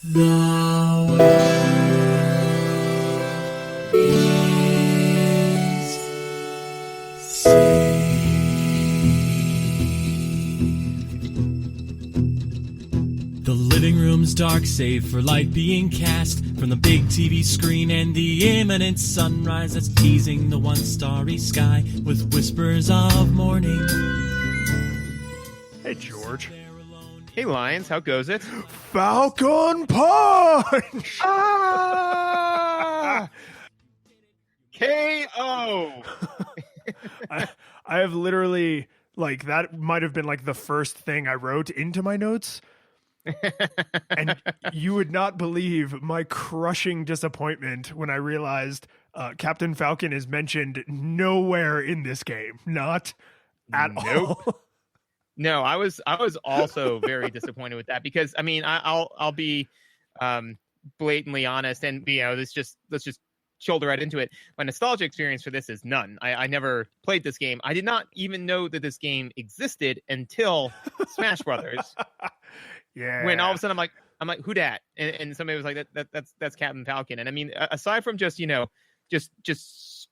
The world is saved. The living room's dark save for light being cast from the big TV screen and the imminent sunrise that's teasing the one starry sky with whispers of morning. Hey, George. Hey, Lions, how goes it? Falcon Punch! Ah! KO! I have literally, like, that might have been, like, the first thing I wrote into my notes. And you would not believe my crushing disappointment when I realized Captain Falcon is mentioned nowhere in this game. Not at all. No, I was also very disappointed with that because I mean I'll be blatantly honest and let's just shoulder right into it. My nostalgia experience for this is none. I never played this game. I did not even know that this game existed until Smash Brothers. Yeah. When all of a sudden I'm like who dat? And somebody was like that's Captain Falcon. And I mean aside from just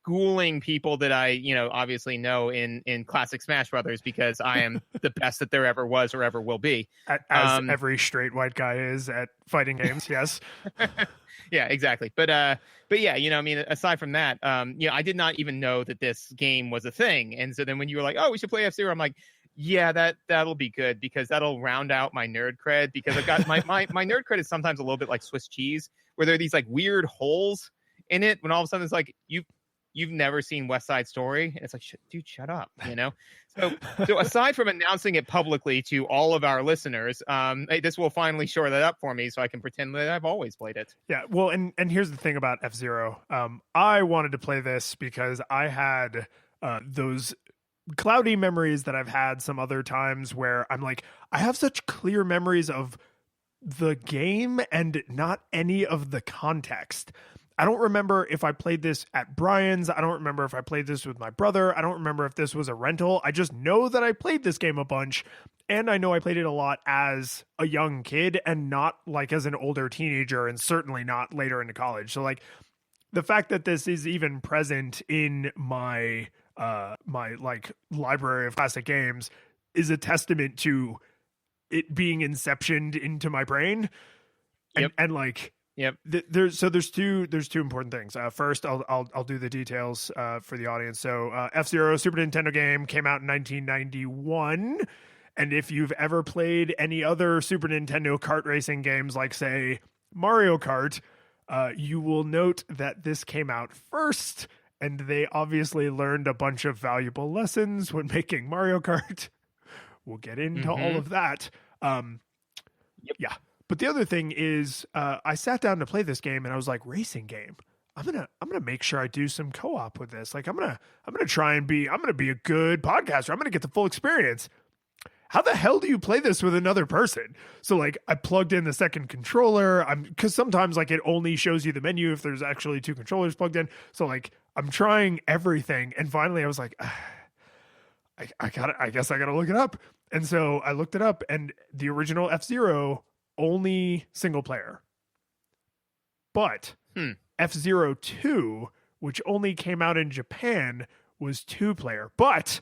schooling people that I, obviously know in classic Smash Brothers because I am the best that there ever was or ever will be. As every straight white guy is at fighting games, yes. Yeah, exactly. But yeah, I mean, aside from that, I did not even know that this game was a thing. And so then when you were like, oh, we should play F-Zero, I'm like, yeah, that'll be good because that'll round out my nerd cred because I've got my nerd cred is sometimes a little bit like Swiss cheese where there are these like weird holes in it when all of a sudden it's like you've never seen West Side Story and it's like dude shut up so aside from announcing it publicly to all of our listeners, this will finally shore that up for me so I can pretend that I've always played it. Yeah, well, and here's the thing about F-Zero. I wanted to play this because I had those cloudy memories that I've had some other times where I'm like, I have such clear memories of the game and not any of the context. I don't remember if I played this at Brian's. I don't remember if I played this with my brother. I don't remember if this was a rental. I just know that I played this game a bunch, and I know I played it a lot as a young kid and not like as an older teenager, and certainly not later into college. So like the fact that this is even present in my my like library of classic games is a testament to it being inceptioned into my brain. And like, yep. There's two important things. First, I'll do the details for the audience. So F-Zero, Super Nintendo game, came out in 1991. And if you've ever played any other Super Nintendo kart racing games, like say Mario Kart, you will note that this came out first. And they obviously learned a bunch of valuable lessons when making Mario Kart. We'll get into all of that. Yeah. But the other thing is, I sat down to play this game, and I was like, racing game. I'm gonna make sure I do some co-op with this. Like, I'm gonna be a good podcaster. I'm gonna get the full experience. How the hell do you play this with another person? So like, I plugged in the second controller. Because sometimes like it only shows you the menu if there's actually two controllers plugged in. So like, I'm trying everything, and finally I was like, I guess I gotta look it up. And so I looked it up, and the original F-Zero only single player, but F-Zero 2, which only came out in Japan, was 2-player, but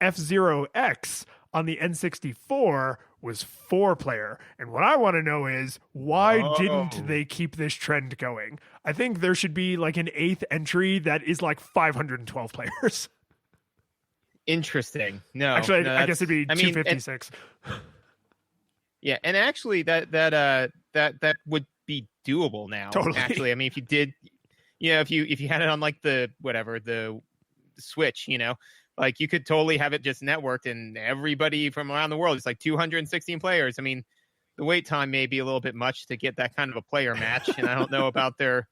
F-Zero X on the N64 was 4-player. And what I want to know is, why didn't they keep this trend going? I think there should be like an 8th entry that is like 512 players. Interesting. No, actually, no, I guess it'd be 256. Yeah, and actually that would be doable now. Totally. Actually, I mean, if you did, if you had it on like the Switch, like you could totally have it just networked and everybody from around the world. It's like 216 players. I mean, the wait time may be a little bit much to get that kind of a player match, and I don't know about their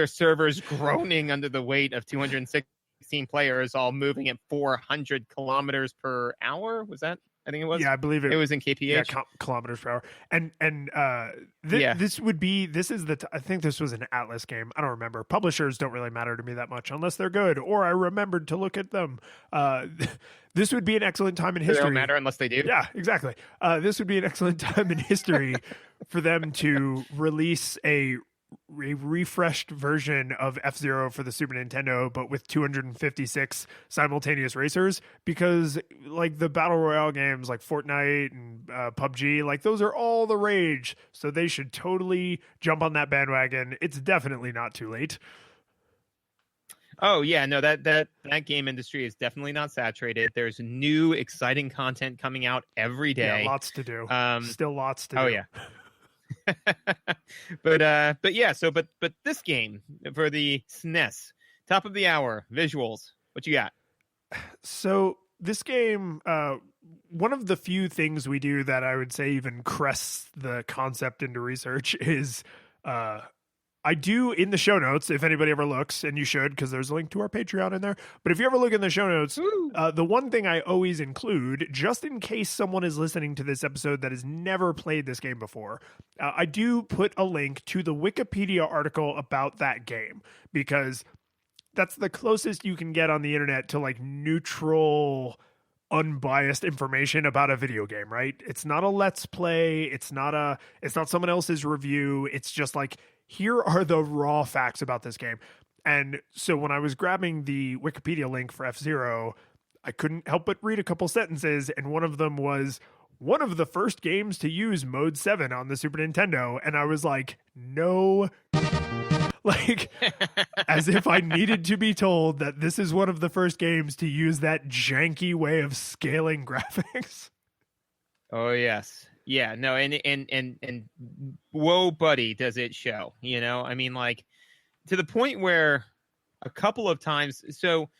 servers groaning under the weight of 216 players all moving at 400 kilometers per hour. Was that I think it was. Yeah, I believe It was in kph. Yeah, kilometers per hour. And Yeah. this would be I think this was an Atlas game. I don't remember. Publishers don't really matter to me that much unless they're good or I remembered to look at them. This would be an excellent time in history. They don't matter unless they do. Yeah, exactly. This would be an excellent time in history for them to release a refreshed version of F-Zero for the Super Nintendo, but with 256 simultaneous racers, because like the battle royale games like Fortnite and PUBG, like those are all the rage. So they should totally jump on that bandwagon. It's definitely not too late. Oh yeah, no, that game industry is definitely not saturated. There's new exciting content coming out every day. Yeah, lots to do. Still lots to do. Oh yeah. but yeah, so but this game for the SNES, top of the hour visuals. What you got? So this game, one of the few things we do that I would say even crests the concept into research is I do in the show notes, if anybody ever looks, and you should, because there's a link to our Patreon in there. But if you ever look in the show notes, the one thing I always include, just in case someone is listening to this episode that has never played this game before, I do put a link to the Wikipedia article about that game, because that's the closest you can get on the internet to like neutral, unbiased information about a video game, right? It's not a let's play. It's not someone else's review. It's just like, here are the raw facts about this game. And so when I was grabbing the Wikipedia link for F-Zero, I couldn't help but read a couple sentences. And one of them was one of the first games to use Mode 7 on the Super Nintendo. And I was like, no, like as if I needed to be told that this is one of the first games to use that janky way of scaling graphics. Oh yes. Yeah, no, and whoa, buddy, does it show? You know, I mean, like to the point where a couple of times. So,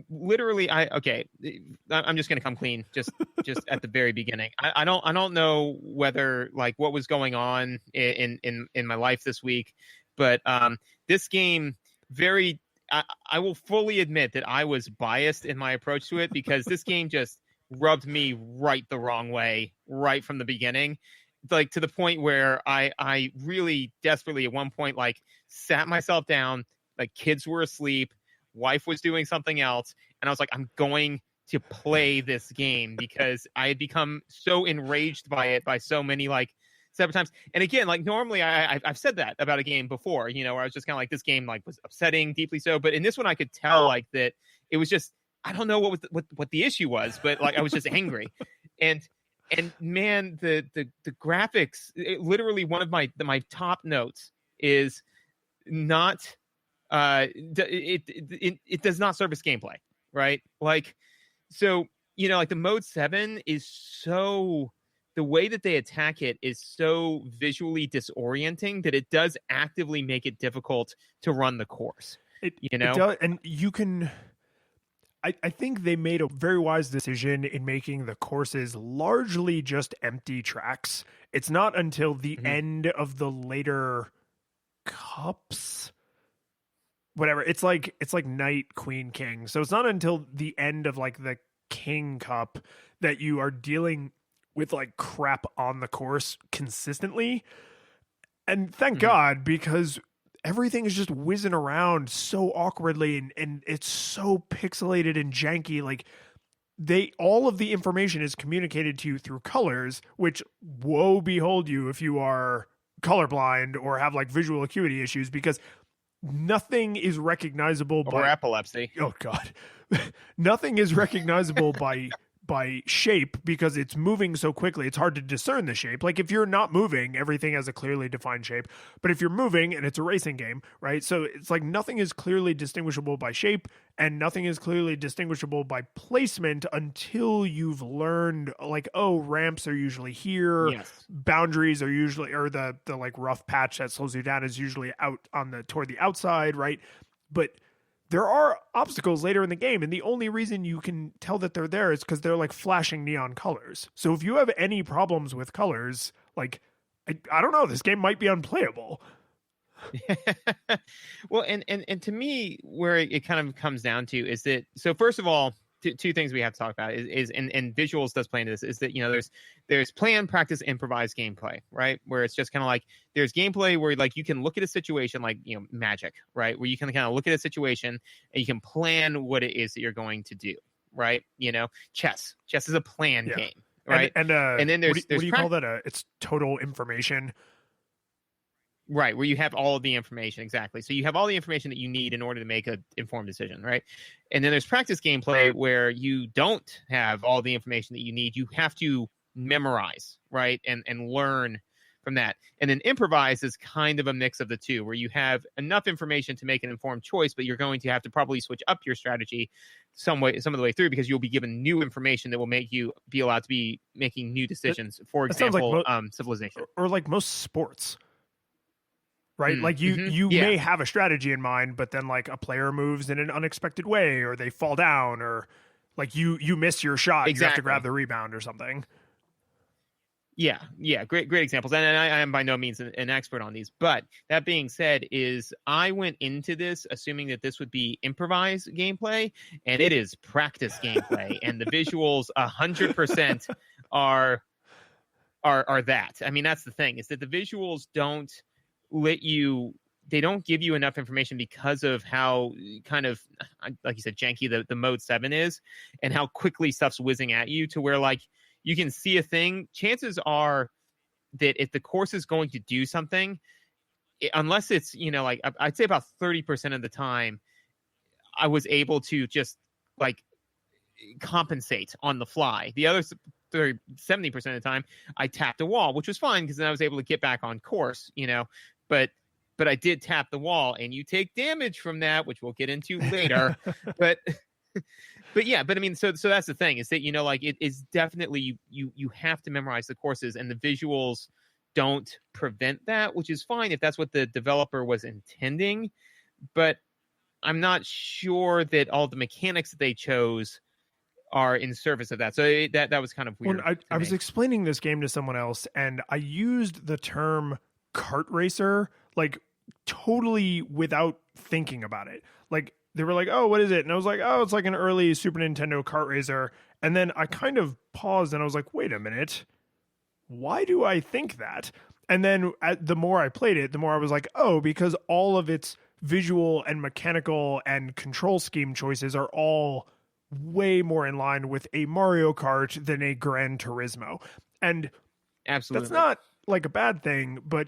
literally, I'm just gonna come clean, just at the very beginning. I don't know whether like what was going on in my life this week, but this game I will fully admit that I was biased in my approach to it because this game just rubbed me right the wrong way right from the beginning, like to the point where I really desperately at one point like sat myself down, like kids were asleep, wife was doing something else, and I was like, I'm going to play this game because I had become so enraged by it by so many like several times. And again, like normally I've said that about a game before, you know, where I was just kind of like this game like was upsetting, deeply so, but in this one I could tell like that it was just, I don't know what the issue was, but like I was just angry. And man, the graphics, literally one of my top notes is not it does not service gameplay, right? Like, so, you know, like the Mode 7 is so, the way that they attack it is so visually disorienting that it does actively make it difficult to run the course. You know, it does, and you can. I think they made a very wise decision in making the courses largely just empty tracks. It's not until the end of the later cups, whatever. It's like Knight, Queen, King. So it's not until the end of like the King Cup that you are dealing with like crap on the course consistently. And thank God, because everything is just whizzing around so awkwardly and it's so pixelated and janky. Like all of the information is communicated to you through colors, which woe behold you if you are colorblind or have like visual acuity issues, because nothing is recognizable or epilepsy. Oh God. Nothing is recognizable by shape because it's moving so quickly. It's hard to discern the shape. Like if you're not moving, everything has a clearly defined shape. But if you're moving, and it's a racing game, right? So it's like nothing is clearly distinguishable by shape and nothing is clearly distinguishable by placement until you've learned like, oh, ramps are usually here. Yes. Boundaries are usually, or the like rough patch that slows you down is usually out on toward the outside, right? But there are obstacles later in the game, and the only reason you can tell that they're there is because they're like flashing neon colors. So if you have any problems with colors, like I don't know, this game might be unplayable. Well, and to me, where it kind of comes down to is that, so first of all, two things we have to talk about is and visuals does play into this, is that, you know, there's plan, practice, improvise gameplay, right? Where it's just kind of like, there's gameplay where like you can look at a situation like, you know, Magic, right? Where you can kind of look at a situation and you can plan what it is that you're going to do, right? You know, chess is a plan game, right? And then there's what do you call that? It's total information. Right, where you have all of the information, exactly. So you have all the information that you need in order to make an informed decision, right? And then there's practice gameplay where you don't have all the information that you need. You have to memorize, right, and learn from that. And then improvise is kind of a mix of the two, where you have enough information to make an informed choice, but you're going to have to probably switch up your strategy some of the way through, because you'll be given new information that will make you be allowed to be making new decisions. For example, like Civilization. Or like most sports. Right? Like you may have a strategy in mind, but then like a player moves in an unexpected way, or they fall down, or like you miss your shot. Exactly. You have to grab the rebound or something. Yeah. Great examples. And I am by no means an expert on these. But that being said, is I went into this assuming that this would be improvised gameplay, and it is practice gameplay. And the visuals 100% are that. I mean, that's the thing, is that the visuals don't they don't give you enough information because of how kind of, like you said, janky the mode 7 is, and how quickly stuff's whizzing at you, to where like you can see a thing. Chances are that if the course is going to do something, unless it's, you know, like I'd say about 30% of the time, I was able to just like compensate on the fly. The other 70% of the time, I tapped a wall, which was fine because then I was able to get back on course, you know. But I did tap the wall, and you take damage from that, which we'll get into later. but I mean, so that's the thing, is that, you know, like it is definitely you have to memorize the courses, and the visuals don't prevent that, which is fine if that's what the developer was intending. But I'm not sure that all the mechanics that they chose are in service of that. So that was kind of weird. Well, I was explaining this game to someone else, and I used the term kart racer like totally without thinking about it. Like they were like, "Oh, what is it?" And I was like, "Oh, it's like an early Super Nintendo kart racer." And then I kind of paused and I was like, "Wait a minute. Why do I think that?" And then the more I played it, the more I was like, "Oh, because all of its visual and mechanical and control scheme choices are all way more in line with a Mario Kart than a Gran Turismo." And absolutely, that's not like a bad thing, but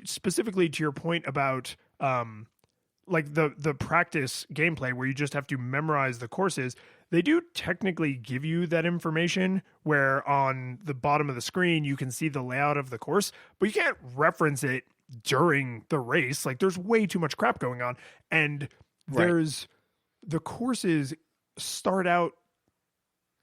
specifically to your point about like the practice gameplay where you just have to memorize the courses, they do technically give you that information where on the bottom of the screen you can see the layout of the course, but you can't reference it during the race. Like there's way too much crap going on, and the courses start out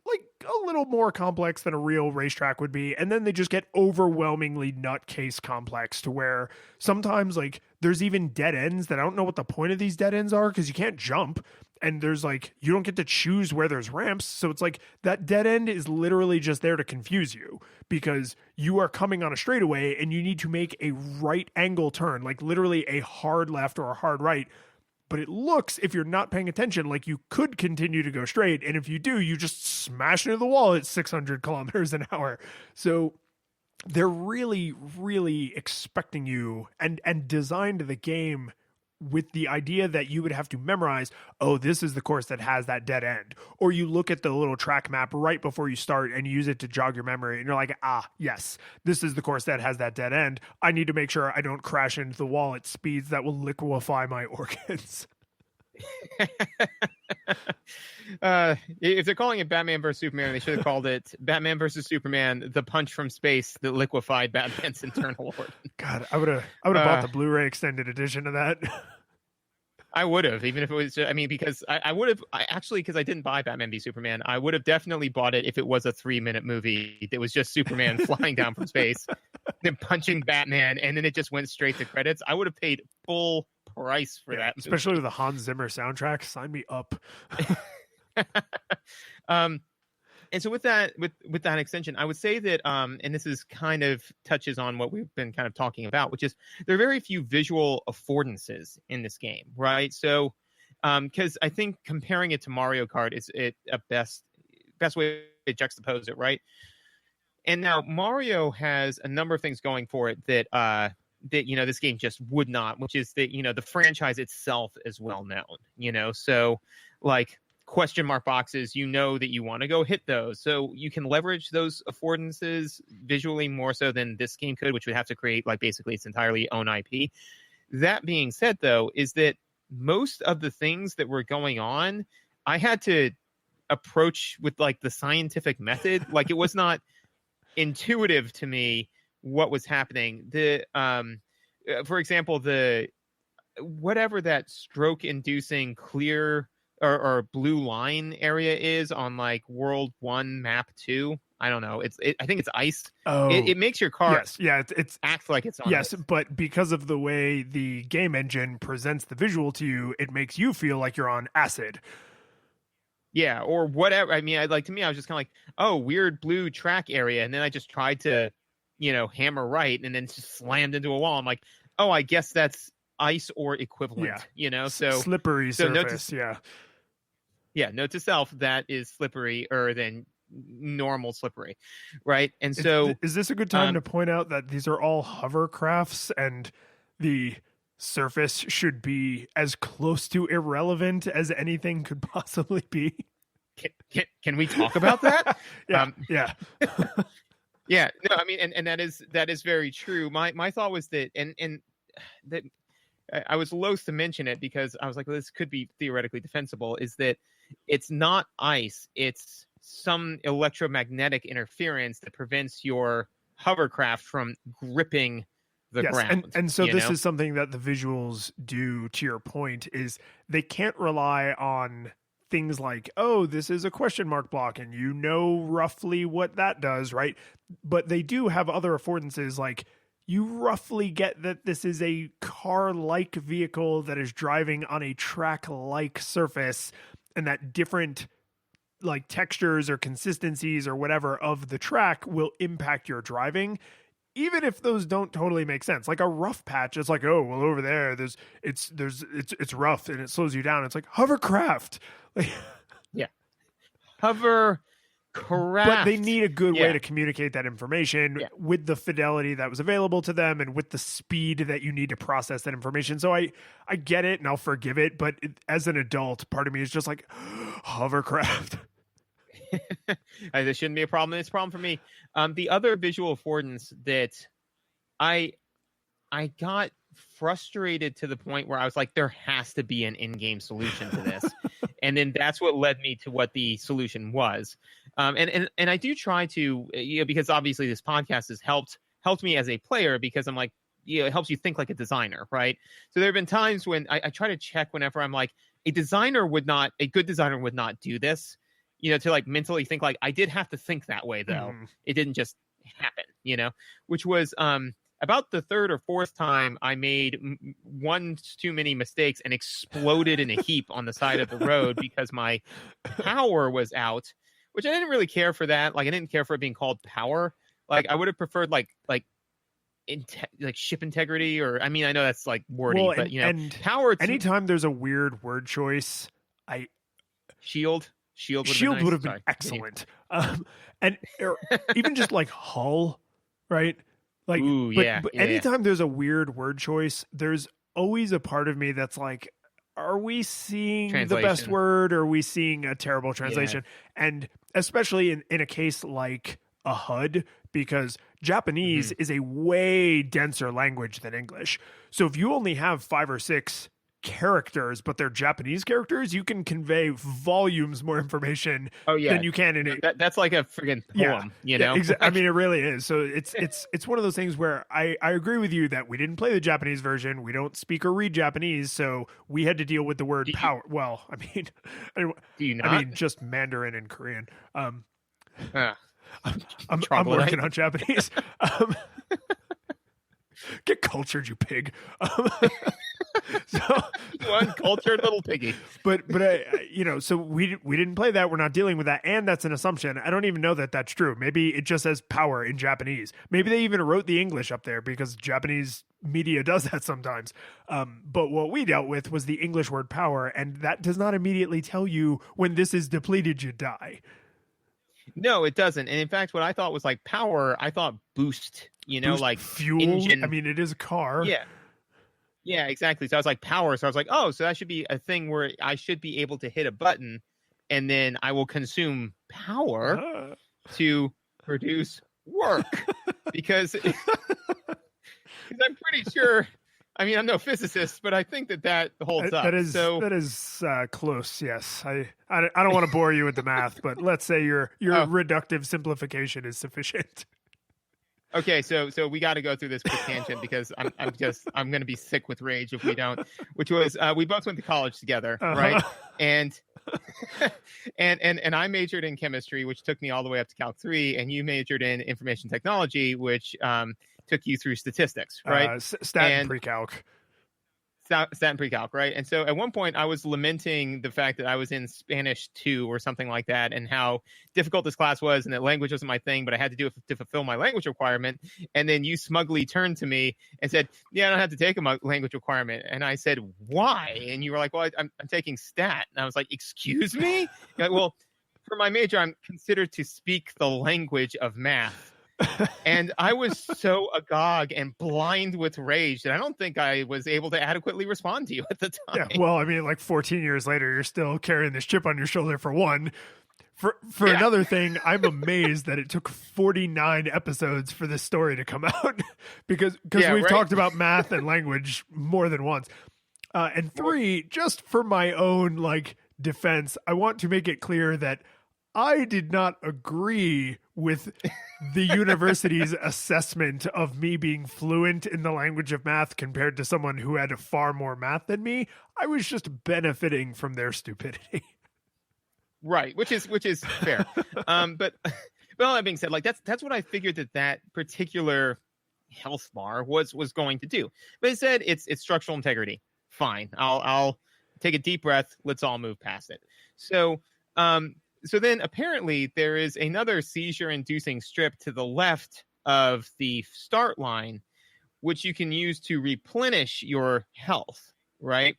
like a little more complex than a real racetrack would be, and then they just get overwhelmingly nutcase complex to where sometimes like there's even dead ends that I don't know what the point of these dead ends are, because you can't jump, and there's like you don't get to choose where there's ramps, so it's like that dead end is literally just there to confuse you, because you are coming on a straightaway and you need to make a right angle turn, like literally a hard left or a hard right. But it looks, if you're not paying attention, like you could continue to go straight. And if you do, you just smash into the wall at 600 kilometers an hour. So they're really, really expecting you and designed the game with the idea that you would have to memorize, oh, this is the course that has that dead end. Or you look at the little track map right before you start and use it to jog your memory. And you're like, yes, this is the course that has that dead end. I need to make sure I don't crash into the wall at speeds that will liquefy my organs. If they're calling it Batman vs Superman, they should have called it Batman vs Superman: The Punch from Space That Liquefied Batman's Internal Organ. God, I would have bought the Blu-ray extended edition of that. I would have, even if it was, I mean, because I would have, because I didn't buy Batman v Superman, I would have definitely bought it if it was a 3-minute movie that was just Superman flying down from space, then punching Batman, and then it just went straight to credits. I would have paid full price for that movie. Especially with the Hans Zimmer soundtrack. Sign me up. And so with that extension, I would say that, and this is kind of touches on what we've been kind of talking about, which is there are very few visual affordances in this game, right? So Because I think comparing it to Mario Kart is a best way to juxtapose it, right? And now Mario has a number of things going for it that this game just would not, which is that the franchise itself is well known, so like question mark boxes, that you want to go hit those, so you can leverage those affordances visually more so than this game could, which would have to create like basically its entirely own IP. That being said, though, is that most of the things that were going on, I had to approach with like the scientific method. Like it was not intuitive to me what was happening. For example, the whatever that stroke inducing clear or blue line area is on like World 1 map 2. I don't know. I think it's ice. Oh, it makes your car it's act like it's on yes, ice. but because of the way the game engine presents the visual to you, it makes you feel like you're on acid. Yeah, or whatever. I mean, to me, I was just kind of like, oh, weird blue track area, and then I just tried to, hammer right, and then just slammed into a wall. I'm like, oh, I guess that's ice or equivalent. So slippery surface. Note to self, that is slipperier than normal slippery, right? And so, is this a good time to point out that these are all hovercrafts, and the surface should be as close to irrelevant as anything could possibly be? Can we talk about that? Yeah. Yeah. No, I mean, and that is very true. My thought was that, and that I was loath to mention it because I was like, well, this could be theoretically defensible, is that it's not ice, it's some electromagnetic interference that prevents your hovercraft from gripping the ground. And so this is something that the visuals do, to your point, is they can't rely on things like, oh, this is a question mark block and roughly what that does, right? But they do have other affordances, like you roughly get that this is a car-like vehicle that is driving on a track-like surface, and that different like textures or consistencies or whatever of the track will impact your driving, even if those don't totally make sense. Like a rough patch, it's like, oh, well, over there, it's rough and it slows you down. It's like hovercraft. Like, yeah, hovercraft. But they need a good way to communicate that information with the fidelity that was available to them and with the speed that you need to process that information. So I get it and I'll forgive it, but as an adult, part of me is just like, hovercraft. This shouldn't be a problem. It's a problem for me. The other visual affordance that I got frustrated to the point where I was like, there has to be an in-game solution to this. And then that's what led me to what the solution was. And I do try to, because obviously this podcast has helped me as a player, because I'm like, it helps you think like a designer, right? So there have been times when I try to check whenever I'm like, a good designer would not do this, to like mentally think like, I did have to think that way though. It didn't just happen, which was about the third or fourth time I made one too many mistakes and exploded in a heap on the side of the road because my power was out, which I didn't really care for that. Like I didn't care for it being called power. Like I would have preferred like ship integrity, or I mean, I know that's like wordy, but and power. Anytime there's a weird word choice, Shield would have been excellent. And even just like hull, right? Like, ooh, but anytime there's a weird word choice, there's always a part of me that's like, are we seeing the best word, or are we seeing a terrible translation? Yeah. And especially in a case like a HUD, because Japanese is a way denser language than English. So if you only have 5 or 6 characters, but they're Japanese characters, you can convey volumes more information than you can in it. That's like a friggin' poem, I mean, it really is. So it's one of those things where I agree with you that we didn't play the Japanese version. We don't speak or read Japanese, so we had to deal with the word power. Well, I mean, do you not? I mean, just Mandarin and Korean. I'm Trouble, working right? on Japanese. Get cultured, you pig. So you uncultured little piggy. But so we didn't play that. We're not dealing with that, and that's an assumption. I don't even know that that's true. Maybe it just says power in Japanese. Maybe they even wrote the English up there because Japanese media does that sometimes. But what we dealt with was the English word power, and that does not immediately tell you when this is depleted, you die. No, it doesn't. And in fact, what I thought was like power, I thought boost, Boost like fuel. engine. I mean, it is a car. Yeah. Yeah, exactly. So I was like power. So I was like, oh, so that should be a thing where I should be able to hit a button and then I will consume power to produce work because I'm pretty sure. I mean, I'm no physicist, but I think that holds up. That is close. Yes, I don't want to bore you with the math, but let's say your reductive simplification is sufficient. Okay, so we got to go through this quick tangent because I'm going to be sick with rage if we don't. Which was we both went to college together, right? And and I majored in chemistry, which took me all the way up to Calc 3, and you majored in information technology, which took you through statistics, right? Stat and pre-calc. Stat and pre-calc, right? And so at one point I was lamenting the fact that I was in Spanish 2 or something like that and how difficult this class was and that language wasn't my thing, but I had to do it to fulfill my language requirement. And then you smugly turned to me and said, yeah, I don't have to take a language requirement. And I said, why? And you were like, well, I'm taking stat. And I was like, excuse me? You're like, well, for my major, I'm considered to speak the language of math. And I was so agog and blind with rage that I don't think I was able to adequately respond to you at the time. Yeah, well, I mean, like 14 years later, you're still carrying this chip on your shoulder for one. For another thing, I'm amazed that it took 49 episodes for this story to come out because we've talked about math and language more than once. And 3, just for my own defense, I want to make it clear that I did not agree with the university's assessment of me being fluent in the language of math compared to someone who had far more math than me. I was just benefiting from their stupidity. Right, which is fair. But all that being said, that's what I figured that particular health bar was going to do. But it said it's structural integrity. Fine, I'll take a deep breath. Let's all move past it. So then apparently there is another seizure-inducing strip to the left of the start line, which you can use to replenish your health, right?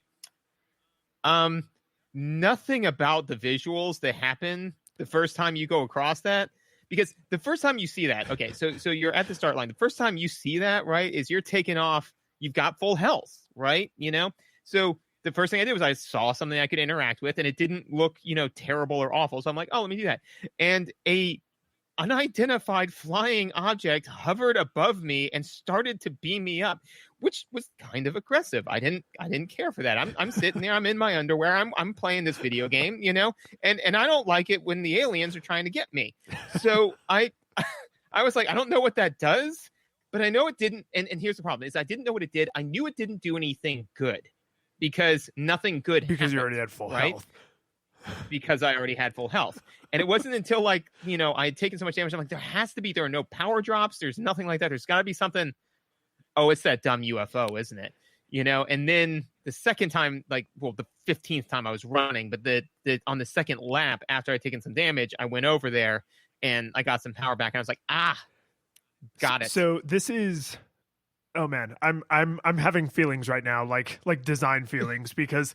Nothing about the visuals that happen the first time you go across that, because the first time you see that, okay, so you're at the start line. The first time you see that, right, is you're taking off, you've got full health, right? So the first thing I did was I saw something I could interact with, and it didn't look, terrible or awful. So I'm like, oh, let me do that. And a unidentified flying object hovered above me and started to beam me up, which was kind of aggressive. I didn't care for that. I'm sitting there, I'm in my underwear, I'm playing this video game, and I don't like it when the aliens are trying to get me. So I was like, I don't know what that does, but I know it didn't. And here's the problem: is I didn't know what it did. I knew it didn't do anything good. Because nothing good happened, you already had full health. Because I already had full health. And it wasn't until I had taken so much damage. I'm like, there are no power drops. There's nothing like that. There's got to be something. Oh, it's that dumb UFO, isn't it? And then the second time, the 15th time I was running, but on the second lap after I'd taken some damage, I went over there and I got some power back. And I was like, got it. So this is... Oh man, I'm having feelings right now, like design feelings, because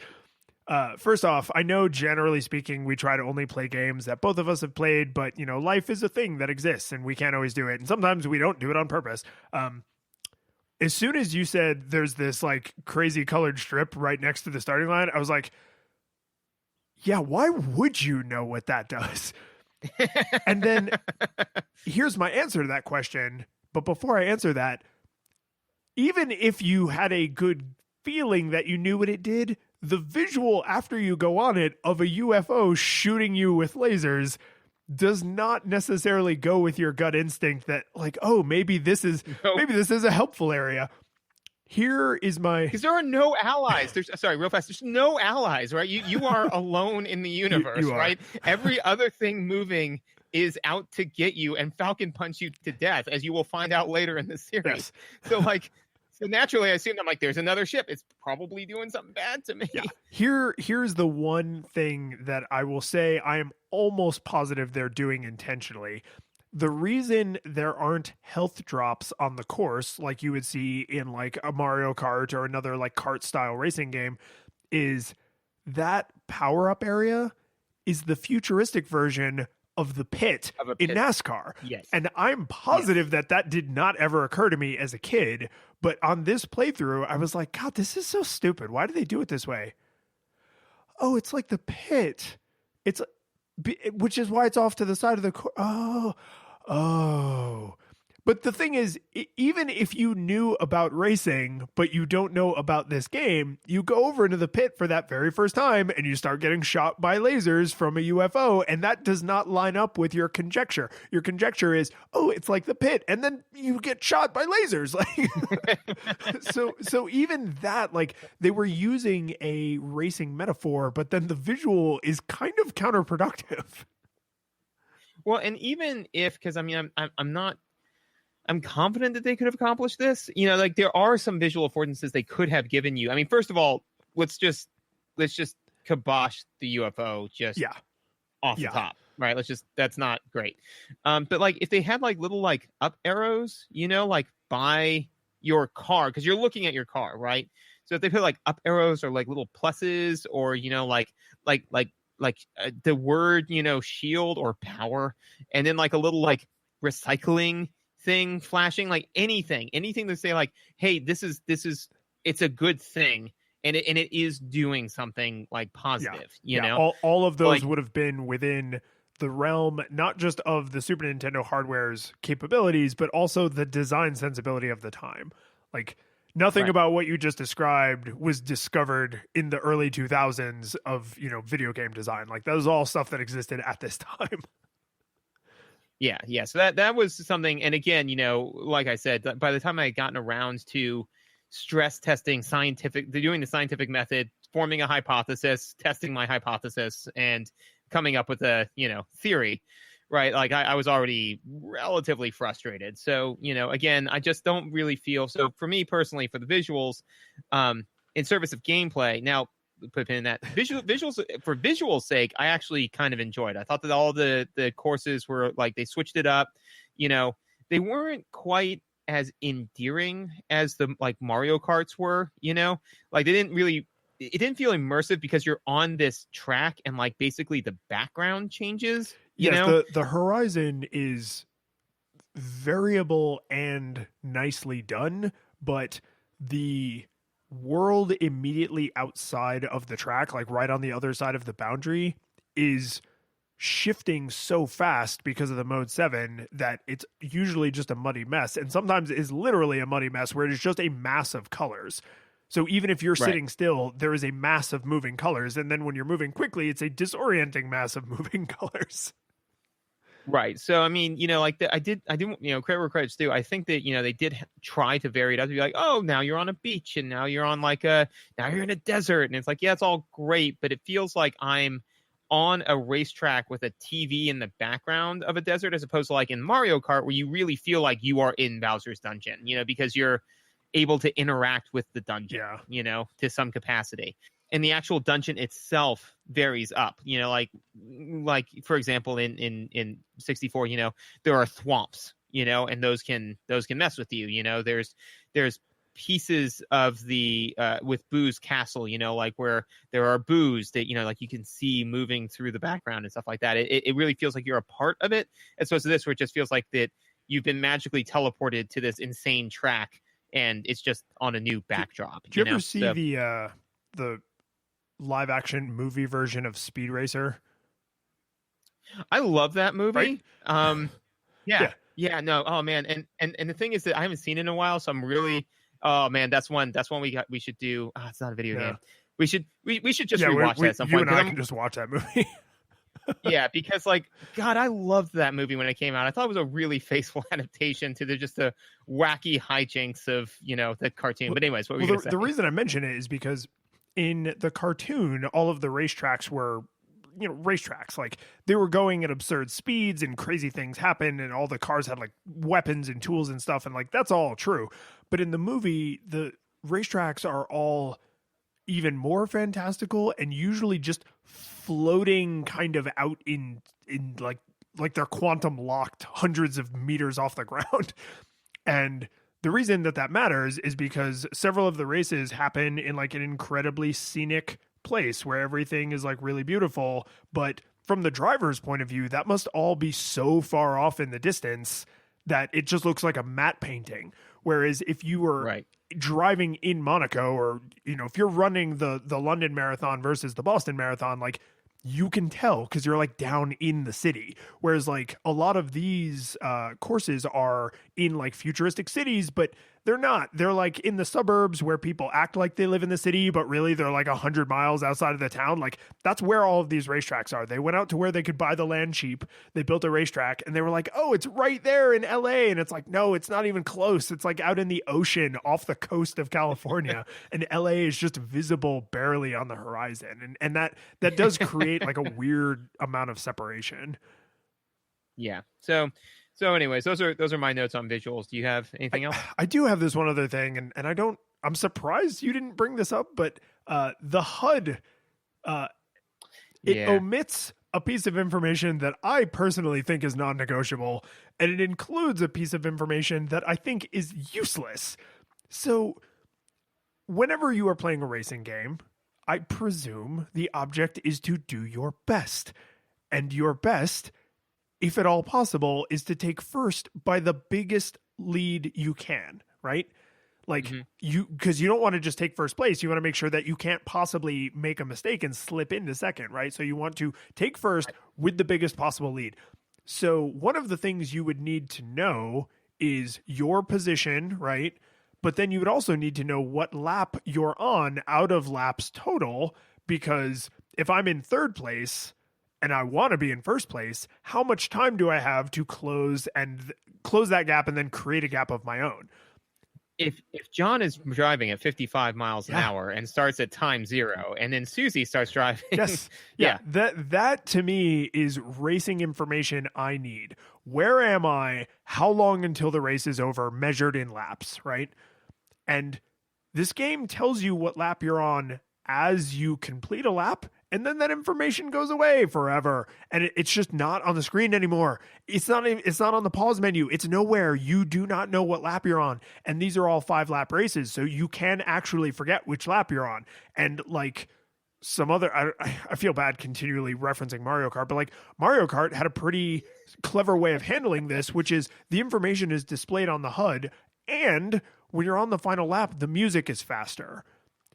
first off, I know generally speaking, we try to only play games that both of us have played, but life is a thing that exists and we can't always do it. And sometimes we don't do it on purpose. As soon as you said there's this crazy colored strip right next to the starting line, I was like, yeah, why would you know what that does? And then here's my answer to that question. But before I answer that, even if you had a good feeling that you knew what it did, the visual after you go on it of a UFO shooting you with lasers does not necessarily go with your gut instinct that oh, maybe this is a helpful area. Here is my... Because there are no allies. Real fast. There's no allies, right? You are alone in the universe, you right? Every other thing moving is out to get you, and Falcon punch you to death, as you will find out later in the series. Yes. So naturally, I assumed, I'm like, there's another ship. It's probably doing something bad to me. Yeah. Here's the one thing that I will say I am almost positive they're doing intentionally. the reason there aren't health drops on the course like you would see in like a Mario Kart or another like kart style racing game is that power up area is the futuristic version of the pit Of a in pit. NASCAR. Yes. And I'm positive that did not ever occur to me as a kid, but on this playthrough I was like, God, this is so stupid. Why do they do it this way? Oh, it's like the pit. It's which is why it's off to the side of the course. Oh. But the thing is, even if you knew about racing, but you don't know about this game, you go over into the pit for that very first time and you start getting shot by lasers from a UFO. And that does not line up with your conjecture. Your conjecture is, oh, it's like the pit. And then you get shot by lasers. Like, so even that, like they were using a racing metaphor, but then the visual is kind of counterproductive. Well, and even if, because I mean, I'm confident that they could have accomplished this. You know, like there are some visual affordances they could have given you. I mean, first of all, let's just kibosh the UFO just off the top, right? That's not great. But like if they had like little like up arrows, you know, like by your car, because you're looking at your car, right? So if they put like up arrows or like little pluses or, you know, like the word, you know, shield or power, and then like a little like recycling thing flashing, like anything to say like, hey, this is it's a good thing, and it is doing something like positive. You know, all of those like, would have been within the realm not just of the Super Nintendo hardware's capabilities, but also the design sensibility of the time. Like nothing about what you just described was discovered in the early 2000s of, you know, video game design. Like that was all stuff that existed at this time. Yeah. So that was something. And again, you know, like I said, by the time I had gotten around to stress testing doing the scientific method, forming a hypothesis, testing my hypothesis, and coming up with a, you know, theory, right? Like I was already relatively frustrated. So, you know, again, I just don't really feel. So for me personally, for the visuals, in service of gameplay, now, put a pin in that. Visuals for visual's sake, I actually kind of enjoyed. I thought that all the courses were like they switched it up. You know, they weren't quite as endearing as the like Mario Karts were. You know, like it didn't feel immersive because you're on this track and like basically the background changes. You know, the horizon is variable and nicely done, but the world immediately outside of the track, like right on the other side of the boundary, is shifting so fast because of the mode 7 that it's usually just a muddy mess, and sometimes is literally a muddy mess where it is just a mass of colors. So even if you're sitting still, there is a mass of moving colors, and then when you're moving quickly, it's a disorienting mass of moving colors. Right. So, I mean, you know, like I didn't, you know, credit where credit's due. I think that, you know, they did try to vary it up to be like, oh, now you're on a beach and now you're on like now you're in a desert. And it's like, yeah, it's all great, but it feels like I'm on a racetrack with a TV in the background of a desert, as opposed to like in Mario Kart, where you really feel like you are in Bowser's dungeon, you know, because you're able to interact with the dungeon, you know, to some capacity. And the actual dungeon itself varies up, you know, like for example, in 64, you know, there are thwomps, you know, and those can mess with you. You know, there's pieces of the with Boo's castle, you know, like where there are Boos that, you know, like you can see moving through the background and stuff like that. It really feels like you're a part of it, as opposed to this, where it just feels like that you've been magically teleported to this insane track and it's just on a new backdrop. Did you ever see the live action movie version of Speed Racer? I love that movie. Right? Yeah, no. Oh man. And the thing is that I haven't seen it in a while, so I'm really, oh man, that's one we should do. Oh, it's not a video game. We should just rewatch that at some point. You and I can just watch that movie. Yeah, because like, God, I loved that movie when it came out. I thought it was a really faithful adaptation to the wacky hijinks of, you know, the cartoon. But anyways, what were you gonna say? The reason I mention it is because in the cartoon, all of the racetracks were, you know, racetracks. Like they were going at absurd speeds and crazy things happened, and all the cars had like weapons and tools and stuff, and like that's all true. But in the movie, the racetracks are all even more fantastical and usually just floating kind of out in like like they're quantum locked hundreds of meters off the ground. And the reason that matters is because several of the races happen in like an incredibly scenic place where everything is like really beautiful. But from the driver's point of view, that must all be so far off in the distance that it just looks like a matte painting. Whereas if you were driving in Monaco, or, you know, if you're running the London Marathon versus the Boston Marathon, like you can tell because you're like down in the city. Whereas like a lot of these courses are in like futuristic cities, but they're not. They're like in the suburbs where people act like they live in the city, but really they're like 100 miles outside of the town. Like that's where all of these racetracks are. They went out to where they could buy the land cheap. They built a racetrack and they were like, oh, it's right there in LA. And it's like, no, it's not even close. It's like out in the ocean off the coast of California. And LA is just visible barely on the horizon. And that does create like a weird amount of separation. Yeah. So anyways, those are my notes on visuals. Do you have anything else? I do have this one other thing, and I'm surprised you didn't bring this up, but the HUD, it omits a piece of information that I personally think is non-negotiable, and it includes a piece of information that I think is useless. So whenever you are playing a racing game, I presume the object is to do your best, and your best, if at all possible, is to take first by the biggest lead you can, right? Like because you don't want to just take first place. You want to make sure that you can't possibly make a mistake and slip into second, right? So you want to take first with the biggest possible lead. So one of the things you would need to know is your position, right? But then you would also need to know what lap you're on out of laps total, because if I'm in third place and I want to be in first place, how much time do I have to close that gap and then create a gap of my own? If John is driving at 55 miles an hour and starts at time 0, and then Susie starts driving. Yes. Yeah. That to me is racing information I need. Where am I? How long until the race is over, measured in laps, right? And this game tells you what lap you're on as you complete a lap, and then that information goes away forever, and it's just not on the screen anymore. It's not on the pause menu. It's nowhere. You do not know what lap you're on, and these are all 5-lap races, so you can actually forget which lap you're on. And like some other, I feel bad continually referencing Mario Kart, but like Mario Kart had a pretty clever way of handling this, which is the information is displayed on the HUD, and when you're on the final lap, the music is faster.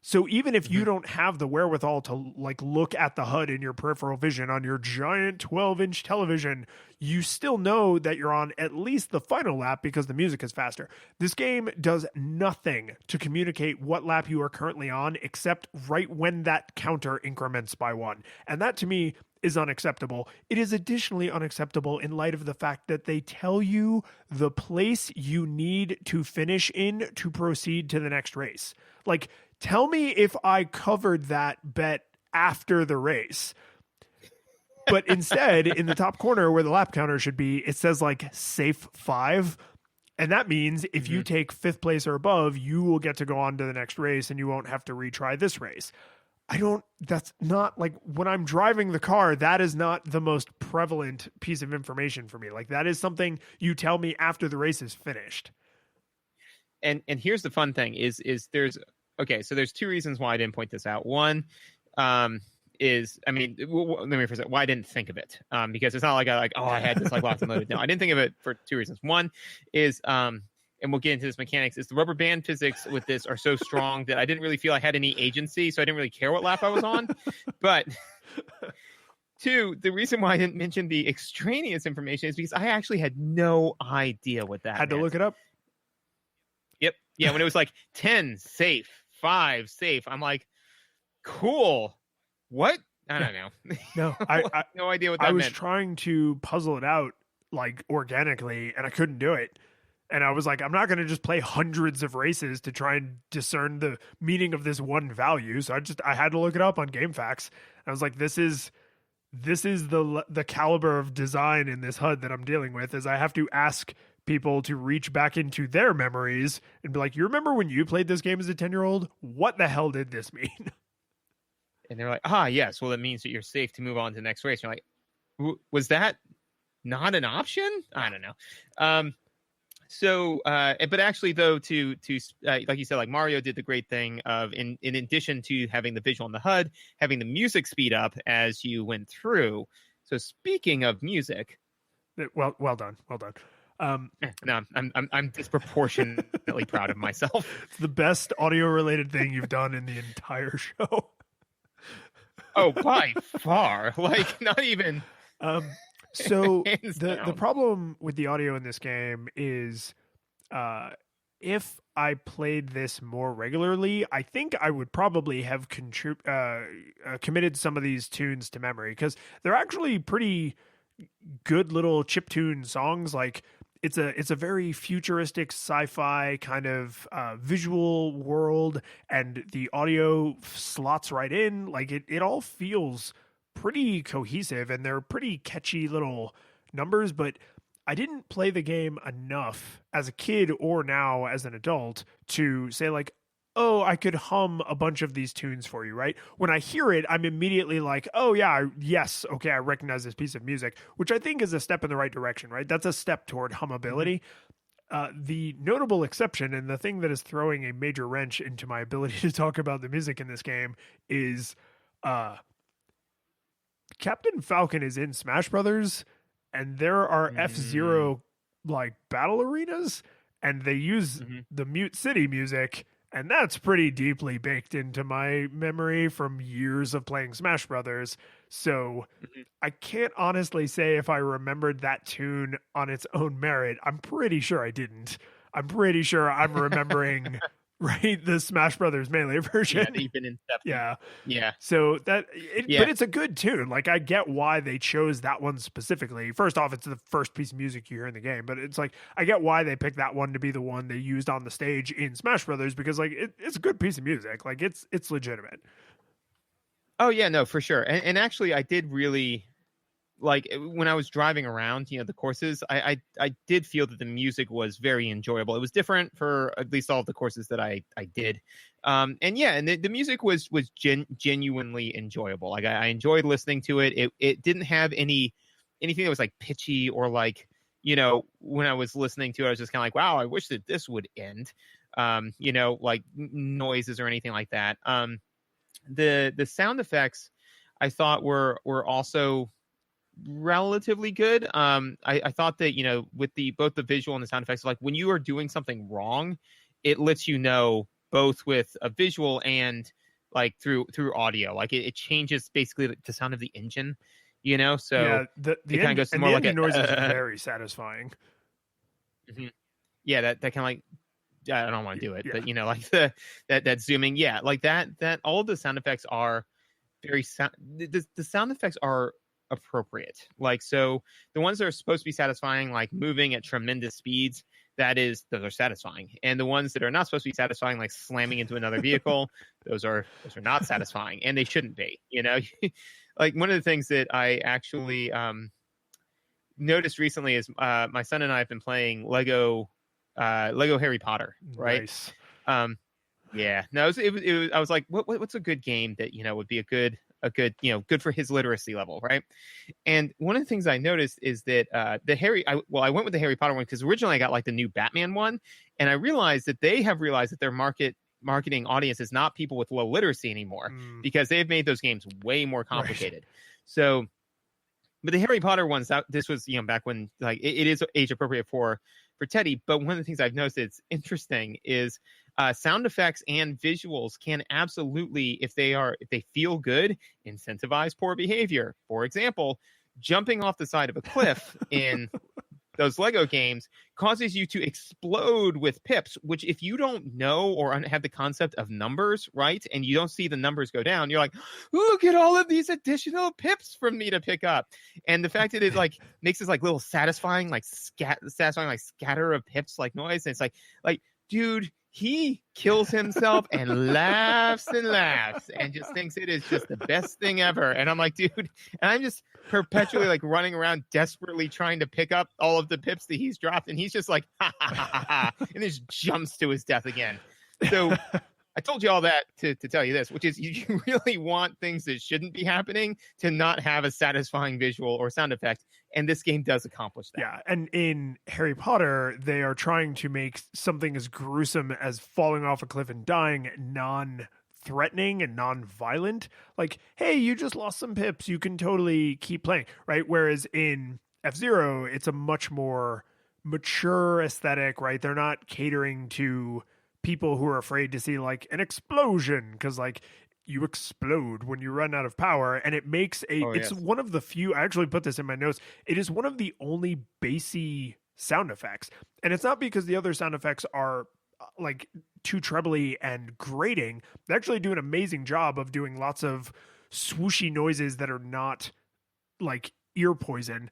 So even if you don't have the wherewithal to like look at the HUD in your peripheral vision on your giant 12-inch television, you still know that you're on at least the final lap because the music is faster. This game does nothing to communicate what lap you are currently on except right when that counter increments by 1. And that to me is unacceptable. It is additionally unacceptable in light of the fact that they tell you the place you need to finish in to proceed to the next race. Like, tell me if I covered that bet after the race. But instead, in the top corner where the lap counter should be, it says like safe 5. And that means if you take 5th place or above, you will get to go on to the next race and you won't have to retry this race. That's not like when I'm driving the car, that is not the most prevalent piece of information for me. Like that is something you tell me after the race is finished. And here's the fun thing is there's, okay, so there's 2 reasons why I didn't point this out. One is, I mean, let me phrase it, why I didn't think of it. Because it's not like I had this like locked and loaded. No, I didn't think of it for 2 reasons. One is, and we'll get into this mechanics, is the rubber band physics with this are so strong that I didn't really feel I had any agency, so I didn't really care what lap I was on. But 2, the reason why I didn't mention the extraneous information is because I actually had no idea what that had meant. To look it up. Yep. Yeah, when it was like 10 safe, 5 safe, I'm like, cool. What? I don't know. No, I no idea what that meant. I was trying to puzzle it out like organically, and I couldn't do it. And I was like, I'm not going to just play hundreds of races to try and discern the meaning of this one value. So I had to look it up on GameFAQs. I was like, this is the caliber of design in this HUD that I'm dealing with, is I have to ask people to reach back into their memories and be like, you remember when you played this game as a 10-year-old? What the hell did this mean? And they're like, yes, well, it means that you're safe to move on to the next race. You're like, was that not an option. I don't know. But actually, though, like you said, like Mario did the great thing of in addition to having the visual on the HUD, having the music speed up as you went through. So speaking of music, well done. no, I'm disproportionately proud of myself. It's the best audio related thing you've done in the entire show. Oh, by far, like not even. So the problem with the audio in this game is, if I played this more regularly, I think I would probably have committed some of these tunes to memory, because they're actually pretty good little chiptune songs. Like it's a very futuristic sci-fi kind of visual world, and the audio slots right in. Like it all feels pretty cohesive, and they're pretty catchy little numbers. But I didn't play the game enough as a kid or now as an adult to say like, oh, I could hum a bunch of these tunes for you, right? When I hear it, I'm immediately like, oh yeah, yes, okay, I recognize this piece of music, which I think is a step in the right direction, right? That's a step toward hummability. The notable exception, and the thing that is throwing a major wrench into my ability to talk about the music in this game, is Captain Falcon is in Smash Brothers, and there are F-Zero like battle arenas, and they use the Mute City music, and that's pretty deeply baked into my memory from years of playing Smash Brothers. So I can't honestly say if I remembered that tune on its own merit. I'm pretty sure I didn't. I'm pretty sure I'm remembering right the Smash Brothers Melee version. Yeah, even in depth. Yeah. So but it's a good tune. Like I get why they chose that one specifically. First off, it's the first piece of music you hear in the game, but it's like I get why they picked that one to be the one they used on the stage in Smash Brothers, because like it's a good piece of music. Like it's legitimate. Oh yeah, no, for sure. And actually, I did really like when I was driving around, the courses, I did feel that the music was very enjoyable. It was different for at least all of the courses that I did. And the music was genuinely enjoyable. Like I enjoyed listening to it. It didn't have anything that was like pitchy or like, when I was listening to it, I was just kind of like, wow, I wish that this would end. Like noises or anything like that. The sound effects I thought were also relatively good. I thought that, with both the visual and the sound effects, like when you are doing something wrong, it lets you know both with a visual and like through audio. Like it changes basically the sound of the engine, so yeah, the kind of goes more like noise is very satisfying. Yeah, that kind of like, I don't want to do it, but like that zooming, like that all of the sound effects are very the sound effects are appropriate. Like, so the ones that are supposed to be satisfying, like moving at tremendous speeds, those are satisfying. And the ones that are not supposed to be satisfying, like slamming into another vehicle, those are not satisfying, and they shouldn't be. Like one of the things that I actually noticed recently is my son and I have been playing Lego Harry Potter, right? Nice. Yeah. No, it was. I was like, what's a good game that would be a good good for his literacy level, right? And one of the things I noticed is that I went with the Harry Potter one because originally I got like the new Batman one, and I realized that they have realized that their marketing audience is not people with low literacy anymore, because they've made those games way more complicated. Right. So, but the Harry Potter ones, this was back when like it is age appropriate for Teddy. But one of the things I've noticed that's interesting is sound effects and visuals can absolutely, if they feel good, incentivize poor behavior. For example, jumping off the side of a cliff in those Lego games causes you to explode with pips, which if you don't know or have the concept of numbers, right, and you don't see the numbers go down, you're like, look at all of these additional pips for me to pick up. And the fact that it like makes this like little satisfying scatter of pips like noise, and it's like dude, he kills himself and laughs and just thinks it is just the best thing ever. And I'm like, dude, and I'm just perpetually like running around desperately trying to pick up all of the pips that he's dropped. And he's just like, ha, ha, ha, ha, ha, and just jumps to his death again. So I told you all that to tell you this, which is you really want things that shouldn't be happening to not have a satisfying visual or sound effect. And this game does accomplish that. Yeah. And in Harry Potter, they are trying to make something as gruesome as falling off a cliff and dying non-threatening and non-violent. Like, hey, you just lost some pips. You can totally keep playing, right? Whereas in F-Zero, it's a much more mature aesthetic, right? They're not catering to people who are afraid to see like an explosion because like you explode when you run out of power, and it makes it's one of the few, I actually put this in my notes, it is one of the only bassy sound effects. And it's not because the other sound effects are like too trebly and grating. They actually do an amazing job of doing lots of swooshy noises that are not like ear poison.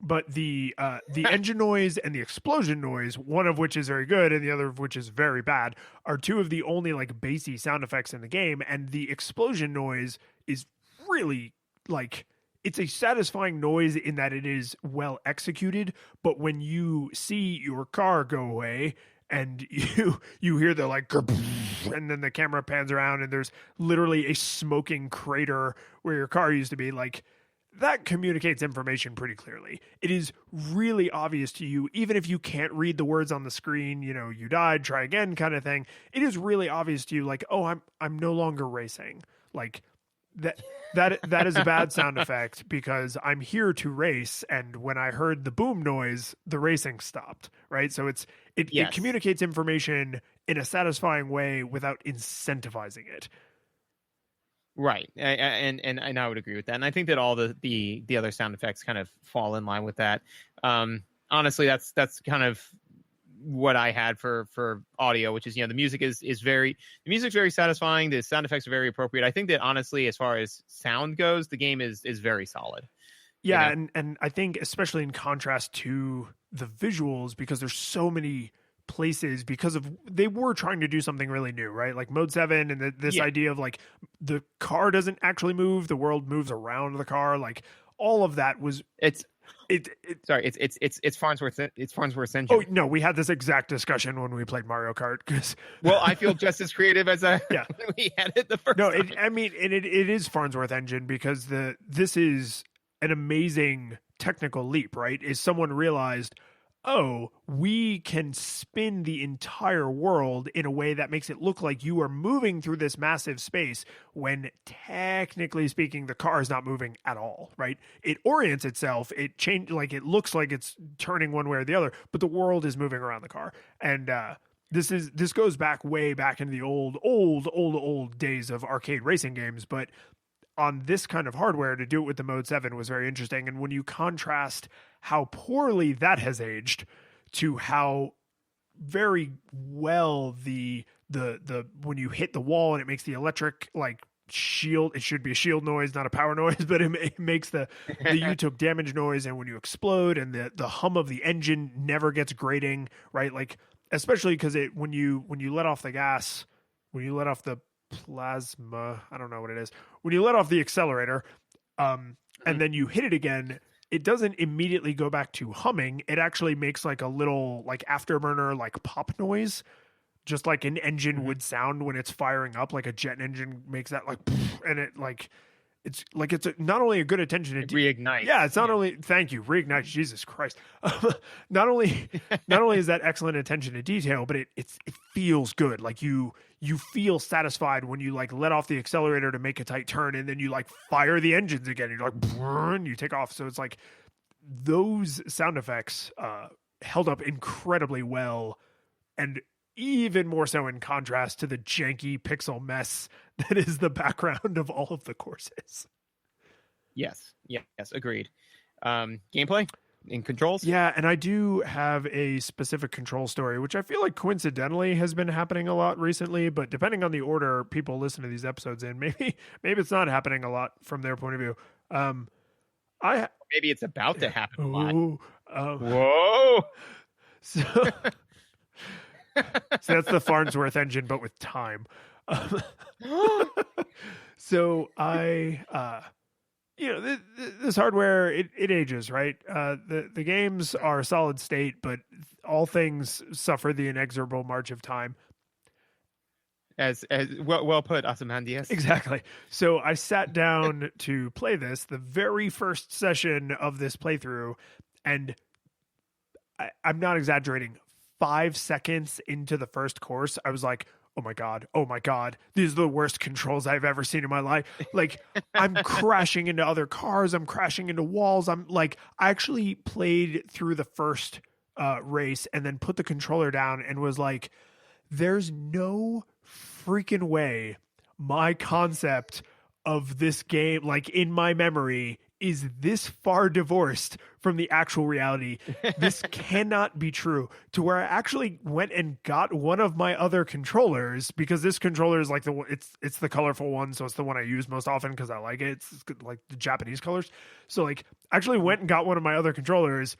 But the engine noise and the explosion noise, one of which is very good and the other of which is very bad, are two of the only like bassy sound effects in the game. And the explosion noise is really like, it's a satisfying noise in that it is well executed. But when you see your car go away and you hear the like, and then the camera pans around and there's literally a smoking crater where your car used to be, like, that communicates information pretty clearly. It is really obvious to you, even if you can't read the words on the screen, you know, you died, try again kind of thing. It is really obvious to you, like, oh, I'm no longer racing. Like that is a bad sound effect because I'm here to race, and when I heard the boom noise, the racing stopped, right? So it communicates information in a satisfying way without incentivizing it. Right. And I would agree with that. And I think that all the other sound effects kind of fall in line with that. Honestly, that's kind of what I had for audio, which is, you know, the music's very satisfying. The sound effects are very appropriate. I think that honestly, as far as sound goes, the game is very solid. Yeah. You know? And I think especially in contrast to the visuals, because there's so many places, because of they were trying to do something really new, right? Like Mode 7 and this idea of like the car doesn't actually move, the world moves around the car, like all of that was it's Farnsworth's engine. Oh no, we had this exact discussion when we played Mario Kart, because well, I feel just as creative as we had it the first time. It is Farnsworth engine, because this is an amazing technical leap, right? Is someone realized, oh, we can spin the entire world in a way that makes it look like you are moving through this massive space when technically speaking, the car is not moving at all, right? It orients itself. It it looks like it's turning one way or the other, but the world is moving around the car. And, this goes way back into the old days of arcade racing games, but on this kind of hardware to do it with the Mode 7 was very interesting. And when you contrast how poorly that has aged to how very well the when you hit the wall and it makes the electric like shield, it should be a shield noise, not a power noise, but it makes the you took damage noise, and when you explode and the hum of the engine never gets grating, right? Like, especially because when you let off the gas, when you let off the plasma, I don't know what it is, when you let off the accelerator and then you hit it again, it doesn't immediately go back to humming. It actually makes like a little like afterburner like pop noise, just like an engine would sound when it's firing up, like a jet engine makes that like, and it like it's not only a good attention to reignite. Yeah, it's not only, thank you, reignite. Jesus Christ. not only is that excellent attention to detail, but it feels good. Like you feel satisfied when you like let off the accelerator to make a tight turn, and then you like fire the engines again. You're like, and you take off. So it's like those sound effects held up incredibly well, and even more so in contrast to the janky pixel mess that is the background of all of the courses. Yes, agreed. Gameplay and controls? Yeah, and I do have a specific control story, which I feel like coincidentally has been happening a lot recently, but depending on the order people listen to these episodes in, maybe it's not happening a lot from their point of view. Maybe it's about to happen a lot. Whoa! So that's the Farnsworth engine, but with time. So this hardware, it ages, right? The games are solid state, but all things suffer the inexorable march of time. As well put, Ozymandias. Exactly. So I sat down to play this, the very first session of this playthrough, and I'm not exaggerating. 5 seconds into the first course, I was like, oh my God, these are the worst controls I've ever seen in my life. Like, I'm crashing into other cars, I'm crashing into walls. I'm like, I actually played through the first race and then put the controller down and was like, there's no freaking way my concept of this game, like in my memory, is this far divorced from the actual reality. This cannot be true. To where I actually went and got one of my other controllers, because this controller is like it's the colorful one, so it's the one I use most often because I like it. It's like the Japanese colors. So like actually went and got one of my other controllers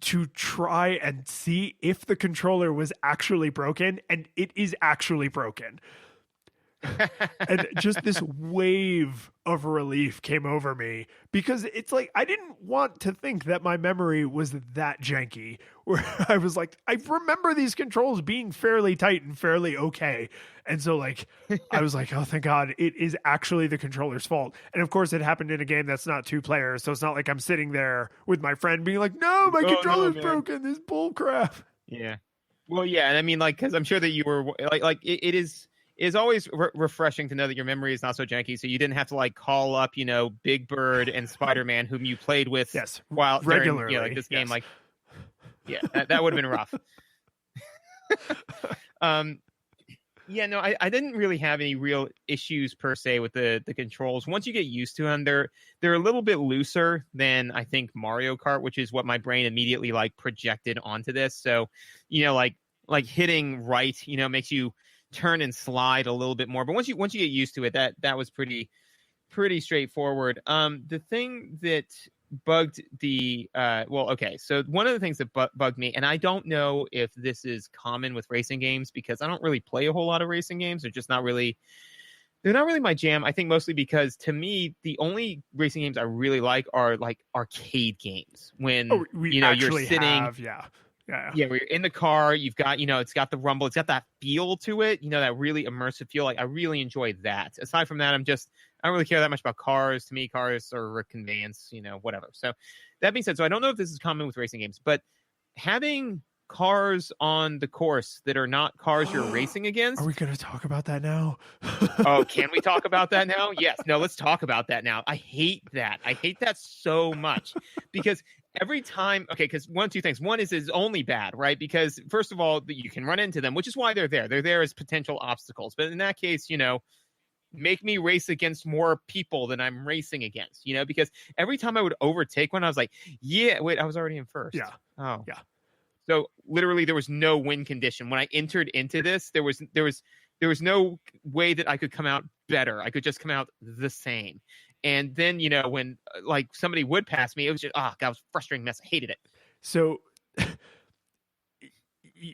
to try and see if the controller was actually broken, and it is actually broken. And just this wave of relief came over me, because it's like I didn't want to think that my memory was that janky, where I was like, I remember these controls being fairly tight and fairly okay. And so like I was like, oh thank God, it is actually the controller's fault. And of course it happened in a game that's not 2 players, so it's not like I'm sitting there with my friend being like, no, my controller's broken, this bull crap. Yeah. Well, yeah, and I mean, like, because I'm sure that you were like it is always refreshing to know that your memory is not so janky, so you didn't have to like call up, Big Bird and Spider-Man, whom you played with while regularly, during, like this game. Like, yeah, that would have been rough. Yeah, no, I didn't really have any real issues per se with the controls. Once you get used to them, they're a little bit looser than I think Mario Kart, which is what my brain immediately like projected onto this. So, like hitting right, makes you turn and slide a little bit more. But once you get used to it, that was pretty straightforward. The thing that bugged the so one of the things that bugged me, and I don't know if this is common with racing games because I don't really play a whole lot of racing games. They're not really my jam. I think mostly because to me the only racing games I really like are like arcade games when you're sitting. Yeah, where you're in the car, you've got, it's got the rumble, it's got that feel to it, that really immersive feel. Like I really enjoy that. Aside from that, I don't really care that much about cars. To me, cars are a conveyance, whatever. So that being said, so I don't know if this is common with racing games, but having cars on the course that are not cars you're racing against. Are we going to talk about that now? Oh, can we talk about that now? Yes. No, let's talk about that now. I hate that. I hate that so much because every time, because one of 2 things. One is only bad, right? Because first of all, you can run into them, which is why they're there. They're there as potential obstacles. But in that case, make me race against more people than I'm racing against, because every time I would overtake one, I was like, yeah, wait, I was already in first. Yeah. Oh, yeah. So literally there was no win condition. When I entered into this, there was no way that I could come out better. I could just come out the same. And then, when like somebody would pass me, it was just, God, it was a frustrating mess. I hated it. So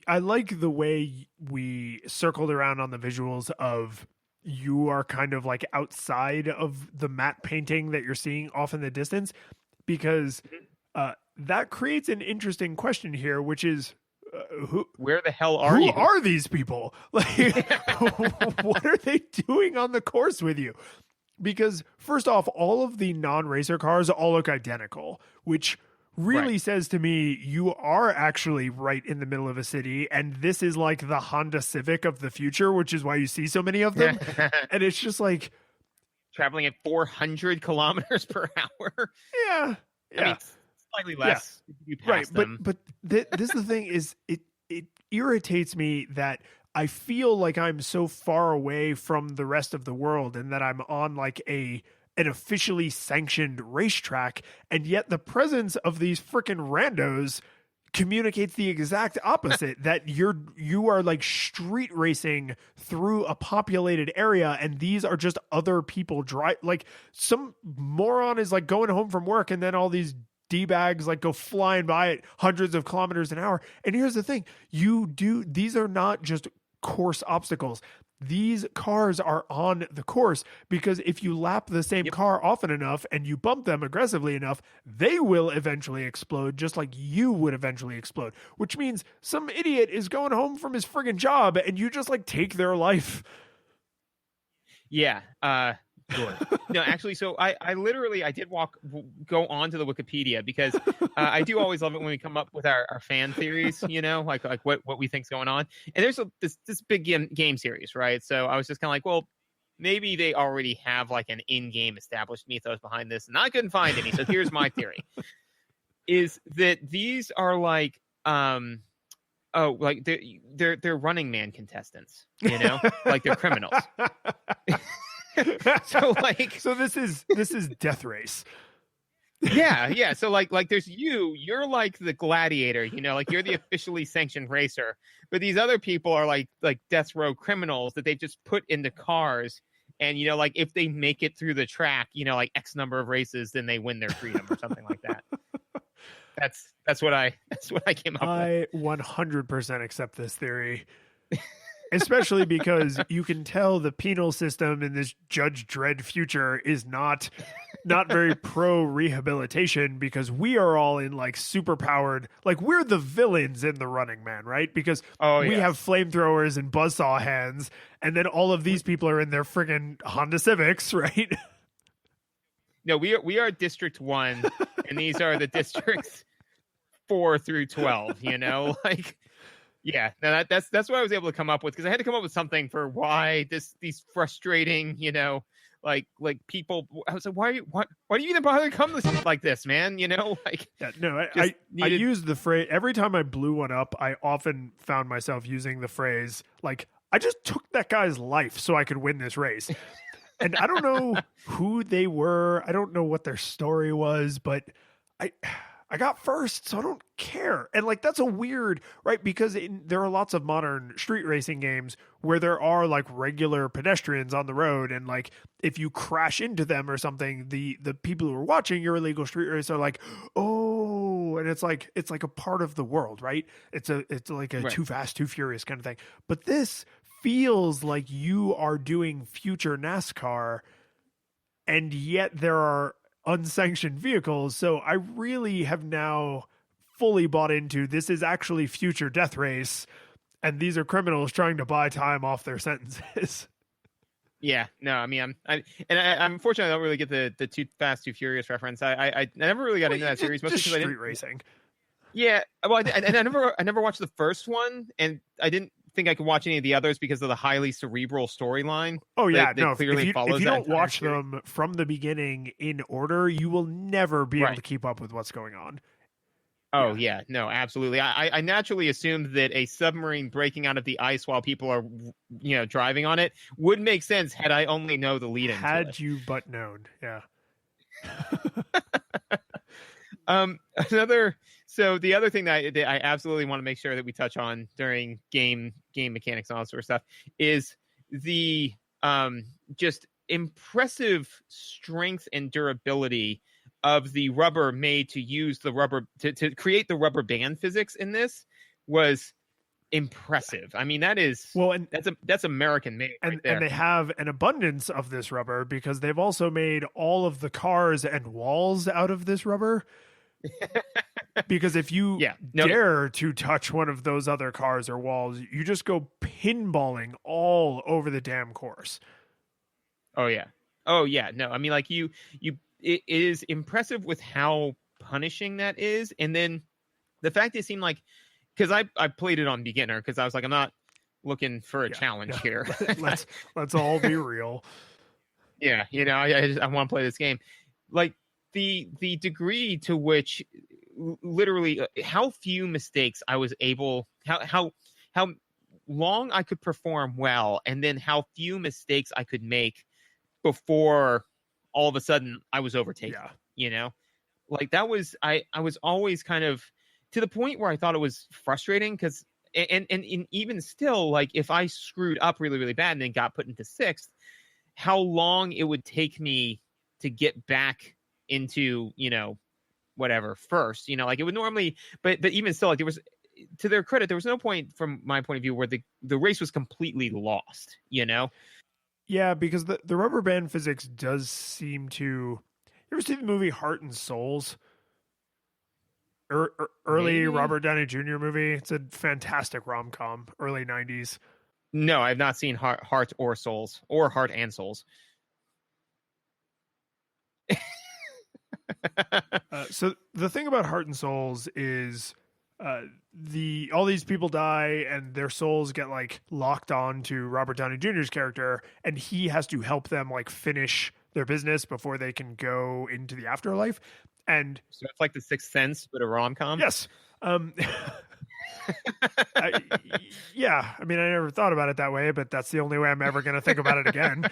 I like the way we circled around on the visuals of you are kind of like outside of the matte painting that you're seeing off in the distance, because that creates an interesting question here, which is where the hell are you? Who are these people? Like, what are they doing on the course with you? Because first off, all of the non-racer cars all look identical, which really says to me you are actually right in the middle of a city, and this is like the Honda Civic of the future, which is why you see so many of them. And it's just like traveling at 400 kilometers per hour. Yeah. I mean, slightly less. Yeah. Right. But this is the thing is it irritates me that I feel like I'm so far away from the rest of the world and that I'm on like an officially sanctioned racetrack, and yet the presence of these freaking randos communicates the exact opposite. That you are like street racing through a populated area, and these are just other people drive. Like some moron is like going home from work, and then all these D-bags like go flying by at hundreds of kilometers an hour. And here's the thing, these are not just course obstacles. These cars are on the course because if you lap the same car often enough and you bump them aggressively enough, they will eventually explode, just like you would eventually explode, which means some idiot is going home from his friggin' job and you just like take their life. Yeah. Good. No, actually, so I literally I did go on to the Wikipedia because I do always love it when we come up with our fan theories, like what we think's going on. And there's this big game series, right? So I was just kind of like, well, maybe they already have like an in-game established mythos behind this, and I couldn't find any. So here's my theory: is that these are like like they're Running Man contestants, like they're criminals. So this is Death Race. Yeah. So like there's you're like the gladiator, like you're the officially sanctioned racer, but these other people are like death row criminals that they've just put into cars, and like if they make it through the track, like X number of races, then they win their freedom or something like that. That's what I came up with. I 100% accept this theory. Especially because you can tell the penal system in this Judge Dredd future is not very pro rehabilitation, because we are all in like super powered, like we're the villains in the Running Man, right? Because we have flamethrowers and buzzsaw hands, and then all of these people are in their friggin' Honda Civics, right? No, we are District 1, and these are the districts 4 through 12, like. Yeah, no, that's what I was able to come up with, because I had to come up with something for why these frustrating, like people. I was like, why do you even bother to come like this, man? Like. Yeah, no, I used the phrase every time I blew one up. I often found myself using the phrase like, I just took that guy's life so I could win this race. And I don't know who they were. I don't know what their story was, but I got first, so I don't care. And like, that's a weird, right? Because there are lots of modern street racing games where there are like regular pedestrians on the road, and like if you crash into them or something, the people who are watching your illegal street race are like, oh, and it's like a part of the world, right? It's like a Too Fast, Too Furious kind of thing. But this feels like you are doing future NASCAR, and yet there are unsanctioned vehicles. So I really have now fully bought into this is actually future Death Race, and these are criminals trying to buy time off their sentences. Yeah, no, I mean, I'm unfortunately I don't really get the Too Fast, Too Furious reference. I never really got into that series, mostly because I didn't racing. Yeah, well, I never watched the first one, and I didn't think I could watch any of the others because of the highly cerebral storyline. Oh yeah, that clearly if you don't watch them from the beginning in order, you will never be able to keep up with what's going on. Oh yeah, no, absolutely. I naturally assumed that a submarine breaking out of the ice while people are, driving on it would make sense had I only know the lead-in. Had you but known, yeah. So the other thing that I absolutely want to make sure that we touch on during game mechanics and all that sort of stuff is the just impressive strength and durability of the rubber made to use the rubber to create the rubber band physics in this was impressive. I mean, that is that's American made, and they have an abundance of this rubber because they've also made all of the cars and walls out of this rubber. Because if you dare to touch one of those other cars or walls, you just go pinballing all over the damn course. Oh yeah. No, I mean, like it is impressive with how punishing that is, and then the fact it seemed like, because I played it on beginner because I was like, I'm not looking for a challenge here. let's all be real. Yeah, I want to play this game. Like the degree to which literally how few mistakes I was able, how long I could perform well, and then how few mistakes I could make before all of a sudden I was overtaken. Like that was I was always kind of to the point where I thought it was frustrating because and even still, like if I screwed up really, really bad and then got put into sixth, how long it would take me to get back into, whatever first, like it would normally, but even still, like there was, to their credit, there was no point from my point of view where the race was completely lost, Yeah, because the rubber band physics does seem to, you ever see the movie Heart and Souls? Early Robert Downey Jr. movie. It's a fantastic rom-com, early 90s. No, I've not seen Heart or Souls, or Heart and Souls. So the thing about Heart and Souls is all these people die and their souls get like locked on to Robert Downey Jr.'s character, and he has to help them like finish their business before they can go into the afterlife. And so it's like The Sixth Sense, but a rom-com. Yes. Yeah, I mean, I never thought about it that way, but that's the only way I'm ever going to think about it again.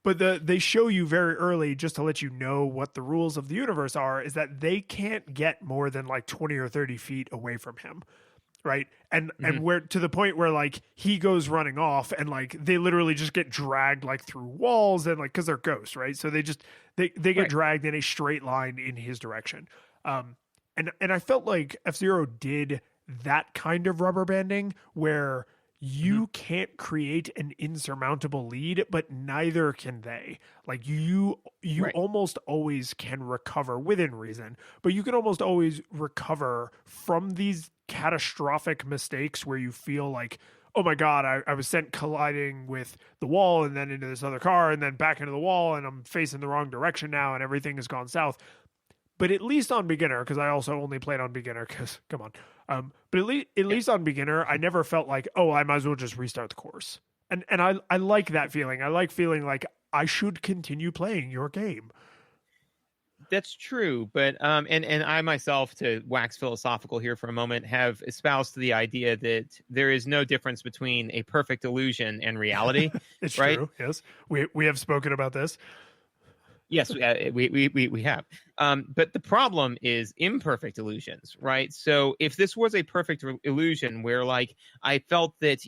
But they show you very early, just to let you know what the rules of the universe are, is that they can't get more than like 20 or 30 feet away from him. Right. And where, to the point where like he goes running off and like they literally just get dragged like through walls and like, cause they're ghosts. Right. So they get dragged in a straight line in his direction. And I felt like F-Zero did that kind of rubber banding where you can't create an insurmountable lead, but neither can they. Like you almost always can recover within reason, but you can almost always recover from these catastrophic mistakes where you feel like, oh my God, I was sent colliding with the wall and then into this other car and then back into the wall and I'm facing the wrong direction now and everything has gone south. But at least on beginner, because I also only played on beginner, because come on. But at least on beginner, I never felt like, oh, I might as well just restart the course. And I like that feeling. I like feeling like I should continue playing your game. That's true, but and I myself, to wax philosophical here for a moment, have espoused the idea that there is no difference between a perfect illusion and reality. It's right? True. Yes, we have spoken about this. Yes, we have. But the problem is imperfect illusions, right? So if this was a perfect illusion where like I felt that,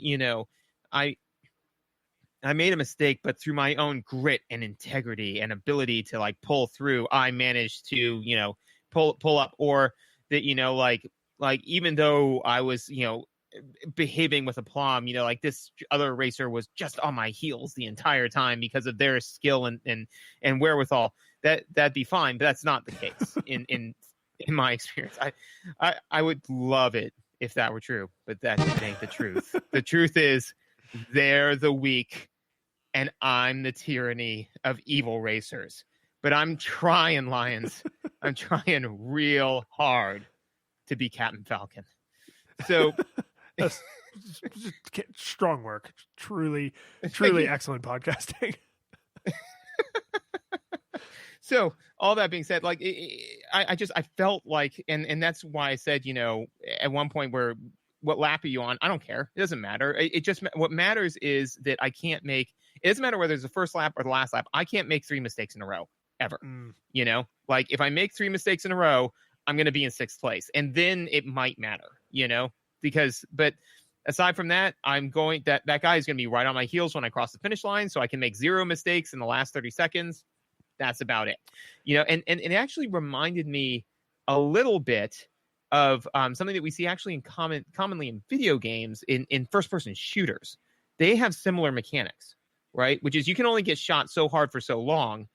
I made a mistake, but through my own grit and integrity and ability to like pull through, I managed to, pull up, or that, like even though I was, behaving with aplomb, like this other racer was just on my heels the entire time because of their skill and wherewithal, that'd be fine. But that's not the case in my experience. I would love it if that were true, but that ain't the truth. The truth is they're the weak and I'm the tyranny of evil racers. But I'm trying, Lions. I'm trying real hard to be Captain Falcon. So strong work. Truly excellent podcasting. So all that being said, like I felt like, and that's why I said, at one point where what lap are you on? I don't care. It doesn't matter. It just, what matters is that I can't make, it doesn't matter whether it's the first lap or the last lap. I can't make 3 mistakes in a row ever. Like if I make 3 mistakes in a row, I'm going to be in 6th place, and then it might matter, but aside from that, that guy is going to be right on my heels when I cross the finish line. So I can make 0 mistakes in the last 30 seconds. That's about it, and it actually reminded me a little bit of something that we see actually commonly in video games, in first-person shooters. They have similar mechanics, right? Which is you can only get shot so hard for so long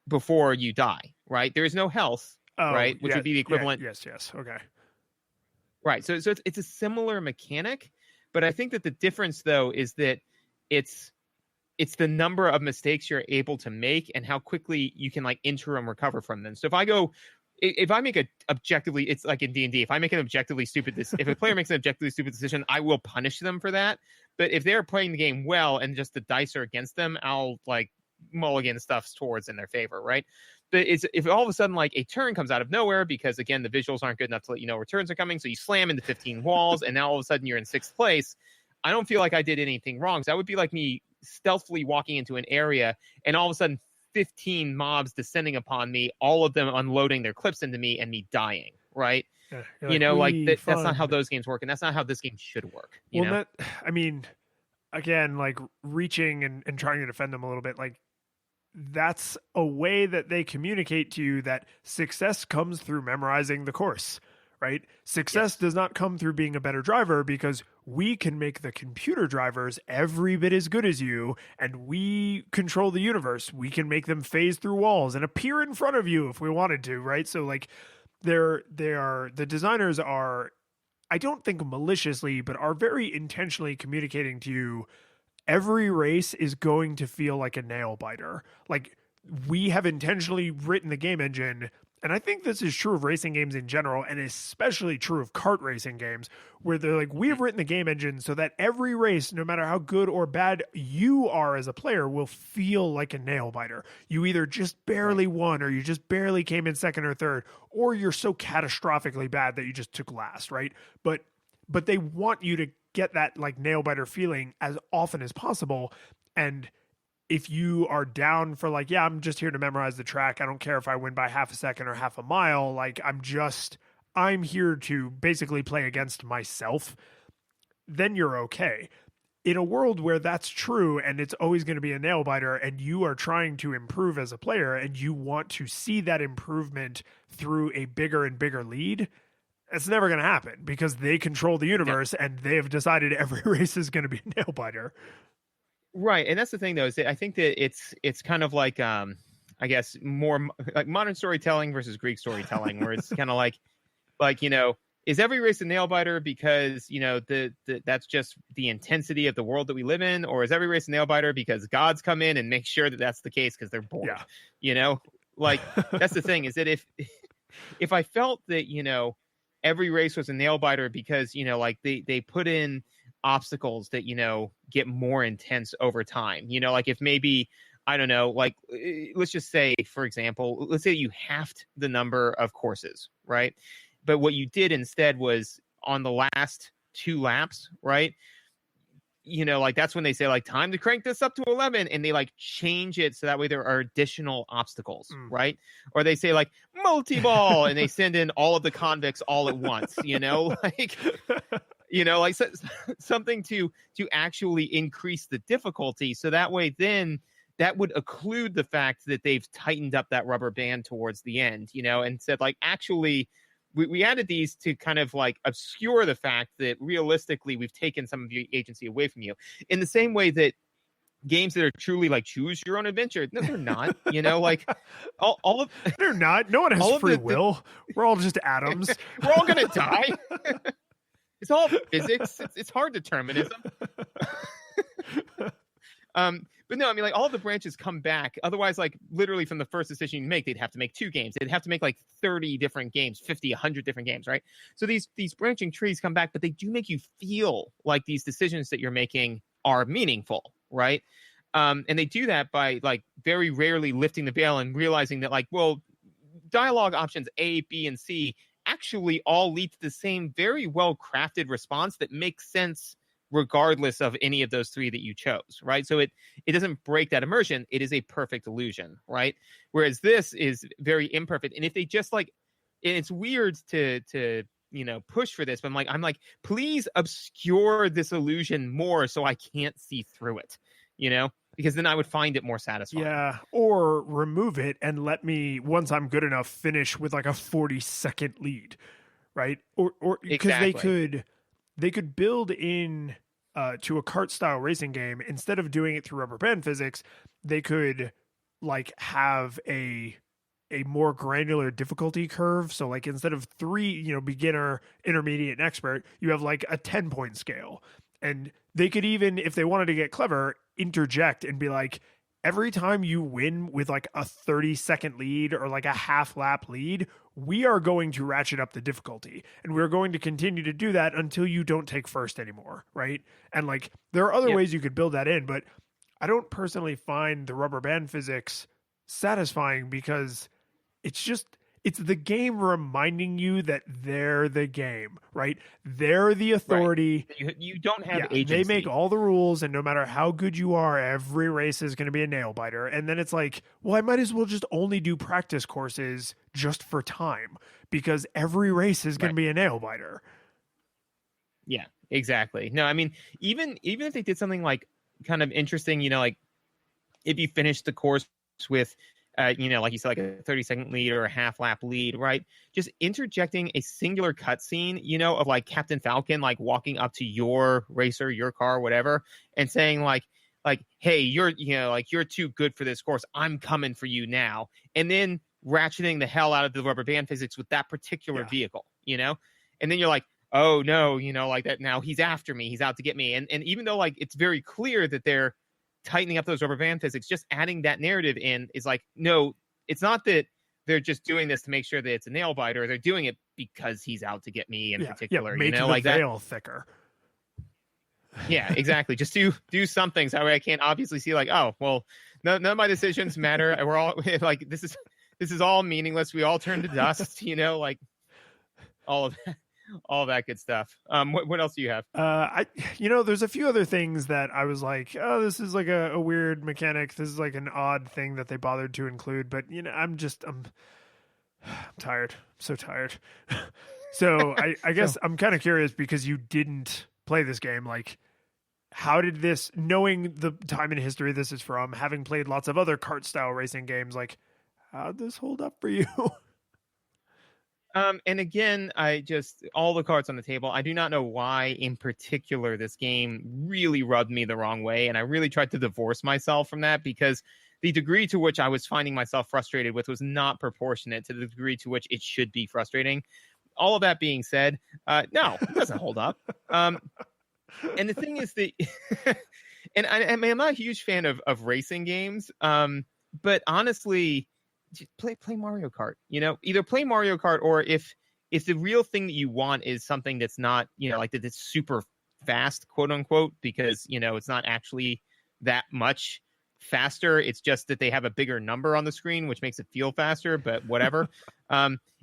before you die, right? There is no health, right? Which would be the equivalent. Yes. Okay. Right. So it's a similar mechanic, but I think that the difference, though, is that it's the number of mistakes you're able to make and how quickly you can like interim recover from them. So if I make it's like in D&D, if I make an objectively stupid, if a player makes an objectively stupid decision, I will punish them for that. But if they're playing the game well and just the dice are against them, I'll like mulligan stuff towards in their favor, right? But if all of a sudden like a turn comes out of nowhere because again the visuals aren't good enough to let you know returns are coming, so you slam into 15 walls and now all of a sudden you're in 6th place, I don't feel like I did anything wrong. So that would be like me stealthily walking into an area and all of a sudden 15 mobs descending upon me, all of them unloading their clips into me and me dying, right? Yeah, that's not how those games work, and that's not how this game should work. Again, like reaching and trying to defend them a little bit, like that's a way that they communicate to you that success comes through memorizing the course, right? Success does not come through being a better driver, because we can make the computer drivers every bit as good as you, and we control the universe. We can make them phase through walls and appear in front of you if we wanted to, right? So like the designers are I don't think maliciously, but are very intentionally communicating to you every race is going to feel like a nail biter. Like, we have intentionally written the game engine, and I think this is true of racing games in general, and especially true of kart racing games, where they're like, we have written the game engine so that every race, no matter how good or bad you are as a player, will feel like a nail biter. You either just barely won, or you just barely came in second or third, or you're so catastrophically bad that you just took last, right? But they want you to get that like nail biter feeling as often as possible. And if you are down for like, yeah, I'm just here to memorize the track, I don't care if I win by half a second or half a mile, like I'm here to basically play against myself, then you're okay. In a world where that's true and it's always going to be a nail biter, and you are trying to improve as a player and you want to see that improvement through a bigger and bigger lead, it's never going to happen because they control the universe and they have decided every race is going to be a nail biter. Right. And that's the thing, though, is that I think that it's kind of like, I guess, more like modern storytelling versus Greek storytelling, where it's kind of like, is every race a nail biter because, that's just the intensity of the world that we live in? Or is every race a nail biter because gods come in and make sure that that's the case because they're bored? Yeah. Like, that's the thing, is that if I felt that, every race was a nail biter because, like they put in obstacles that, get more intense over time, like if maybe, I don't know, like let's just say, for example, let's say you halved the number of courses, right? But what you did instead was on the last 2 laps, right? Like that's when they say like time to crank this up to 11, and they like change it so that way there are additional obstacles, right? Or they say like multi-ball and they send in all of the convicts all at once, like like something to actually increase the difficulty, so that way then that would occlude the fact that they've tightened up that rubber band towards the end, and said like, actually we added these to kind of like obscure the fact that realistically we've taken some of the agency away from you, in the same way that games that are truly like choose your own adventure, no, they're not, like all of they're not. No one has free will. We're all just atoms. We're all gonna die. It's all physics. It's hard determinism. But no, I mean, like all of the branches come back. Otherwise, like literally from the first decision you make, they'd have to make 2 games. They'd have to make like 30 different games, 50, 100 different games, right? So these branching trees come back, but they do make you feel like these decisions that you're making are meaningful, right? And they do that by like very rarely lifting the veil and realizing that like, well, dialogue options A, B, and C actually all lead to the same very well crafted response that makes sense regardless of any of those 3 that you chose, right? So it doesn't break that immersion. It is a perfect illusion, right? Whereas this is very imperfect. And if they just like, and it's weird to push for this, but I'm like, please obscure this illusion more so I can't see through it, because then I would find it more satisfying. Yeah, or remove it and let me, once I'm good enough, finish with like a 40-second lead, right? Or because exactly. they could build in to a kart style racing game, instead of doing it through rubber band physics, they could like have a more granular difficulty curve. So like instead of 3, beginner, intermediate, and expert, you have like a 10-point scale. And they could even, if they wanted to get clever, interject and be like, every time you win with like a 30-second lead or like a half lap lead, we are going to ratchet up the difficulty, and we're going to continue to do that until you don't take first anymore, right? And like there are other ways you could build that in, but I don't personally find the rubber band physics satisfying, because it's the game reminding you that they're the game, right? They're the authority. Right. You don't have agency. They make all the rules, and no matter how good you are, every race is going to be a nail biter. And then it's like, well, I might as well just only do practice courses just for time, because every race is going to be a nail biter. Yeah, exactly. No, I mean, even if they did something like kind of interesting, like if you finish the course with like you said, like a 30-second lead or a half lap lead, right? Just interjecting a singular cutscene, of like Captain Falcon, like walking up to your racer, your car, whatever, and saying like, hey, you're too good for this course. I'm coming for you now. And then ratcheting the hell out of the rubber band physics with that particular vehicle, and then you're like, oh no, like that now he's after me, he's out to get me. And even though like it's very clear that they're tightening up those rubber band physics, just adding that narrative in is like, no, it's not that they're just doing this to make sure that it's a nail biter. They're doing it because he's out to get me in particular. Make the like veil that. thicker. Yeah, exactly. Just do something so I can't obviously see like, oh, well, none of my decisions matter. We're all like, this is all meaningless. We all turn to dust, like all of that good stuff. What else do you have? There's a few other things that I was like, oh, this is like a weird mechanic. This is like an odd thing that they bothered to include, but I'm tired. I'm so tired. So I guess I'm kind of curious because you didn't play this game. Like, how did this, knowing the time in history this is from, having played lots of other kart style racing games, like, how'd this hold up for you? And again, all the cards on the table. I do not know why in particular this game really rubbed me the wrong way. And I really tried to divorce myself from that because the degree to which I was finding myself frustrated with was not proportionate to the degree to which it should be frustrating. All of that being said, no, it doesn't hold up. And the thing is that, and I'm not a huge fan of racing games, but honestly, just play Mario Kart. Either play Mario Kart, or if the real thing that you want is something that's not, like that it's super fast, quote unquote, because it's not actually that much faster. It's just that they have a bigger number on the screen, which makes it feel faster. But whatever.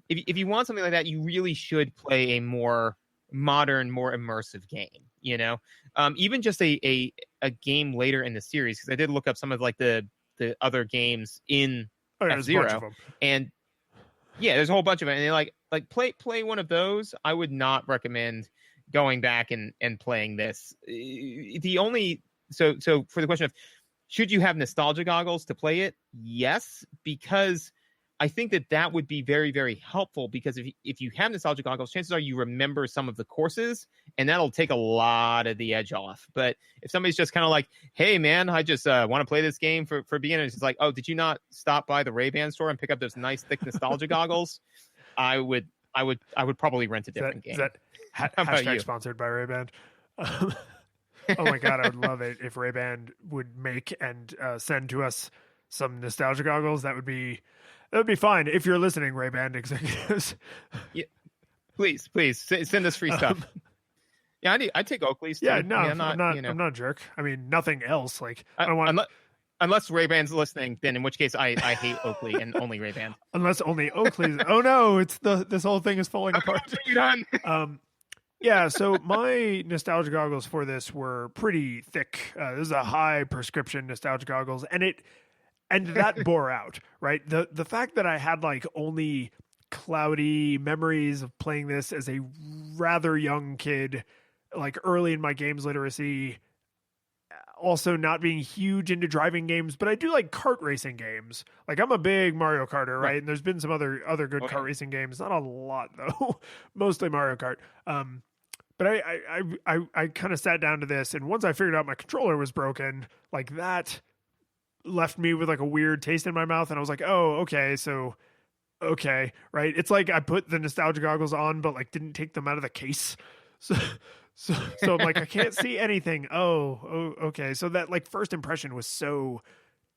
If you want something like that, you really should play a more modern, more immersive game. Even just a game later in the series, because I did look up some of like the other games in F-Zero, and there's a whole bunch of it. And like play one of those. I would not recommend going back and playing this. The only so for the question of should you have nostalgia goggles to play it? Yes, because I think that would be very, very helpful, because if you have nostalgia goggles, chances are you remember some of the courses, and that'll take a lot of the edge off. But if somebody's just kind of like, hey, man, I just want to play this game for beginners, it's like, oh, did you not stop by the Ray-Ban store and pick up those nice, thick nostalgia goggles? I would probably rent a different game. Is that hashtag sponsored by Ray-Ban? Oh, my God, I would love it if Ray-Ban would make and send to us some nostalgia goggles. That would be fine. If you're listening, Ray-Ban executives. Yeah, please send us free stuff. Yeah, I take Oakley's too. Yeah, no, I'm not a jerk. I mean, nothing else. Like, I don't want unless Ray-Ban's listening, then in which case I hate Oakley and only Ray-Ban. Unless only Oakley's. Oh no, this whole thing is falling apart. Done. Yeah, so my nostalgia goggles for this were pretty thick. This is a high prescription nostalgia goggles, and that bore out, right? The fact that I had like only cloudy memories of playing this as a rather young kid, like early in my games literacy, also not being huge into driving games, but I do like kart racing games. Like, I'm a big Mario Karter, right? And there's been some other good kart racing games, not a lot though, mostly Mario Kart. But I kind of sat down to this, and once I figured out my controller was broken, like that left me with like a weird taste in my mouth, and I was like, oh, okay, right? It's like I put the nostalgia goggles on, but like didn't take them out of the case. So I'm like, I can't see anything. Oh, okay. So that like first impression was so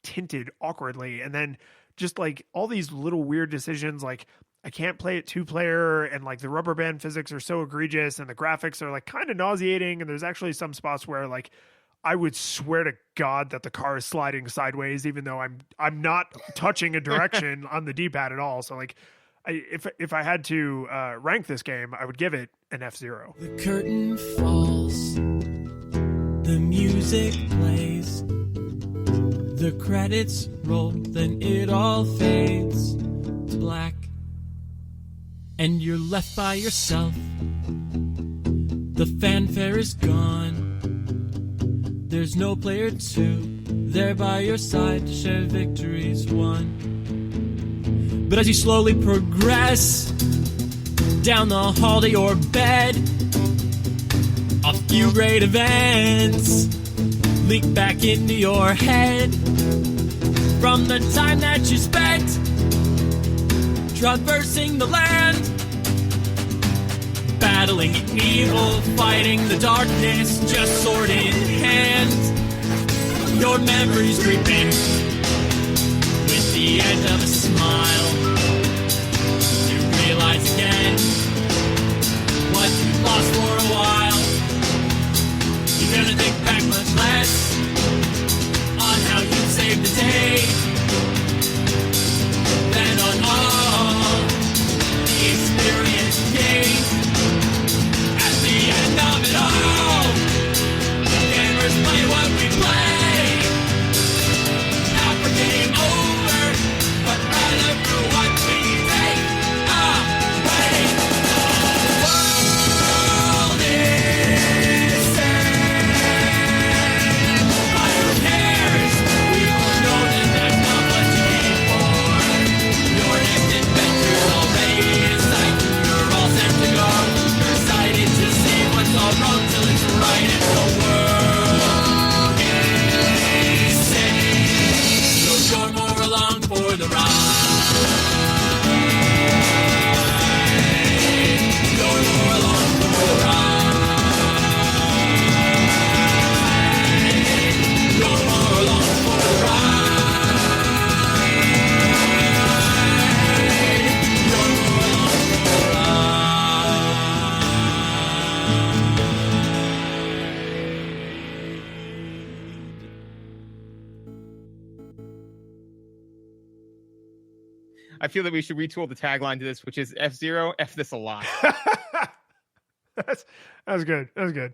tinted awkwardly, and then just like all these little weird decisions, like I can't play it 2-player, and like the rubber band physics are so egregious, and the graphics are like kind of nauseating, and there's actually some spots where like I would swear to God that the car is sliding sideways, even though I'm not touching a direction on the D-pad at all. So like, if I had to rank this game, I would give it an F-Zero. The curtain falls, the music plays, the credits roll, then it all fades to black, and you're left by yourself. The fanfare is gone. There's no player 2 there by your side to share victories won. But as you slowly progress down the hall to your bed, a few great events leak back into your head from the time that you spent traversing the land battling evil, fighting the darkness, just sword in hand. Your memories creeping with the end of a smile. You realize again what you lost for a while. You're gonna think back much less on how you saved the day than on all the experience gained. At the end of it all, gamers play what we play. Not for game over, but rather for what we take away. The world is sad, but who cares? We all know that that's not what you came for. Your next adventure's already in sight. You're all set to go. You're excited to see what's all wrong till it's right, and the world is safe. So you're more along for the ride. You're more along for the ride. You're more along for the ride. You're more along for the I feel that we should retool the tagline to this, which is F-Zero, F this a lot. That was good. That was good.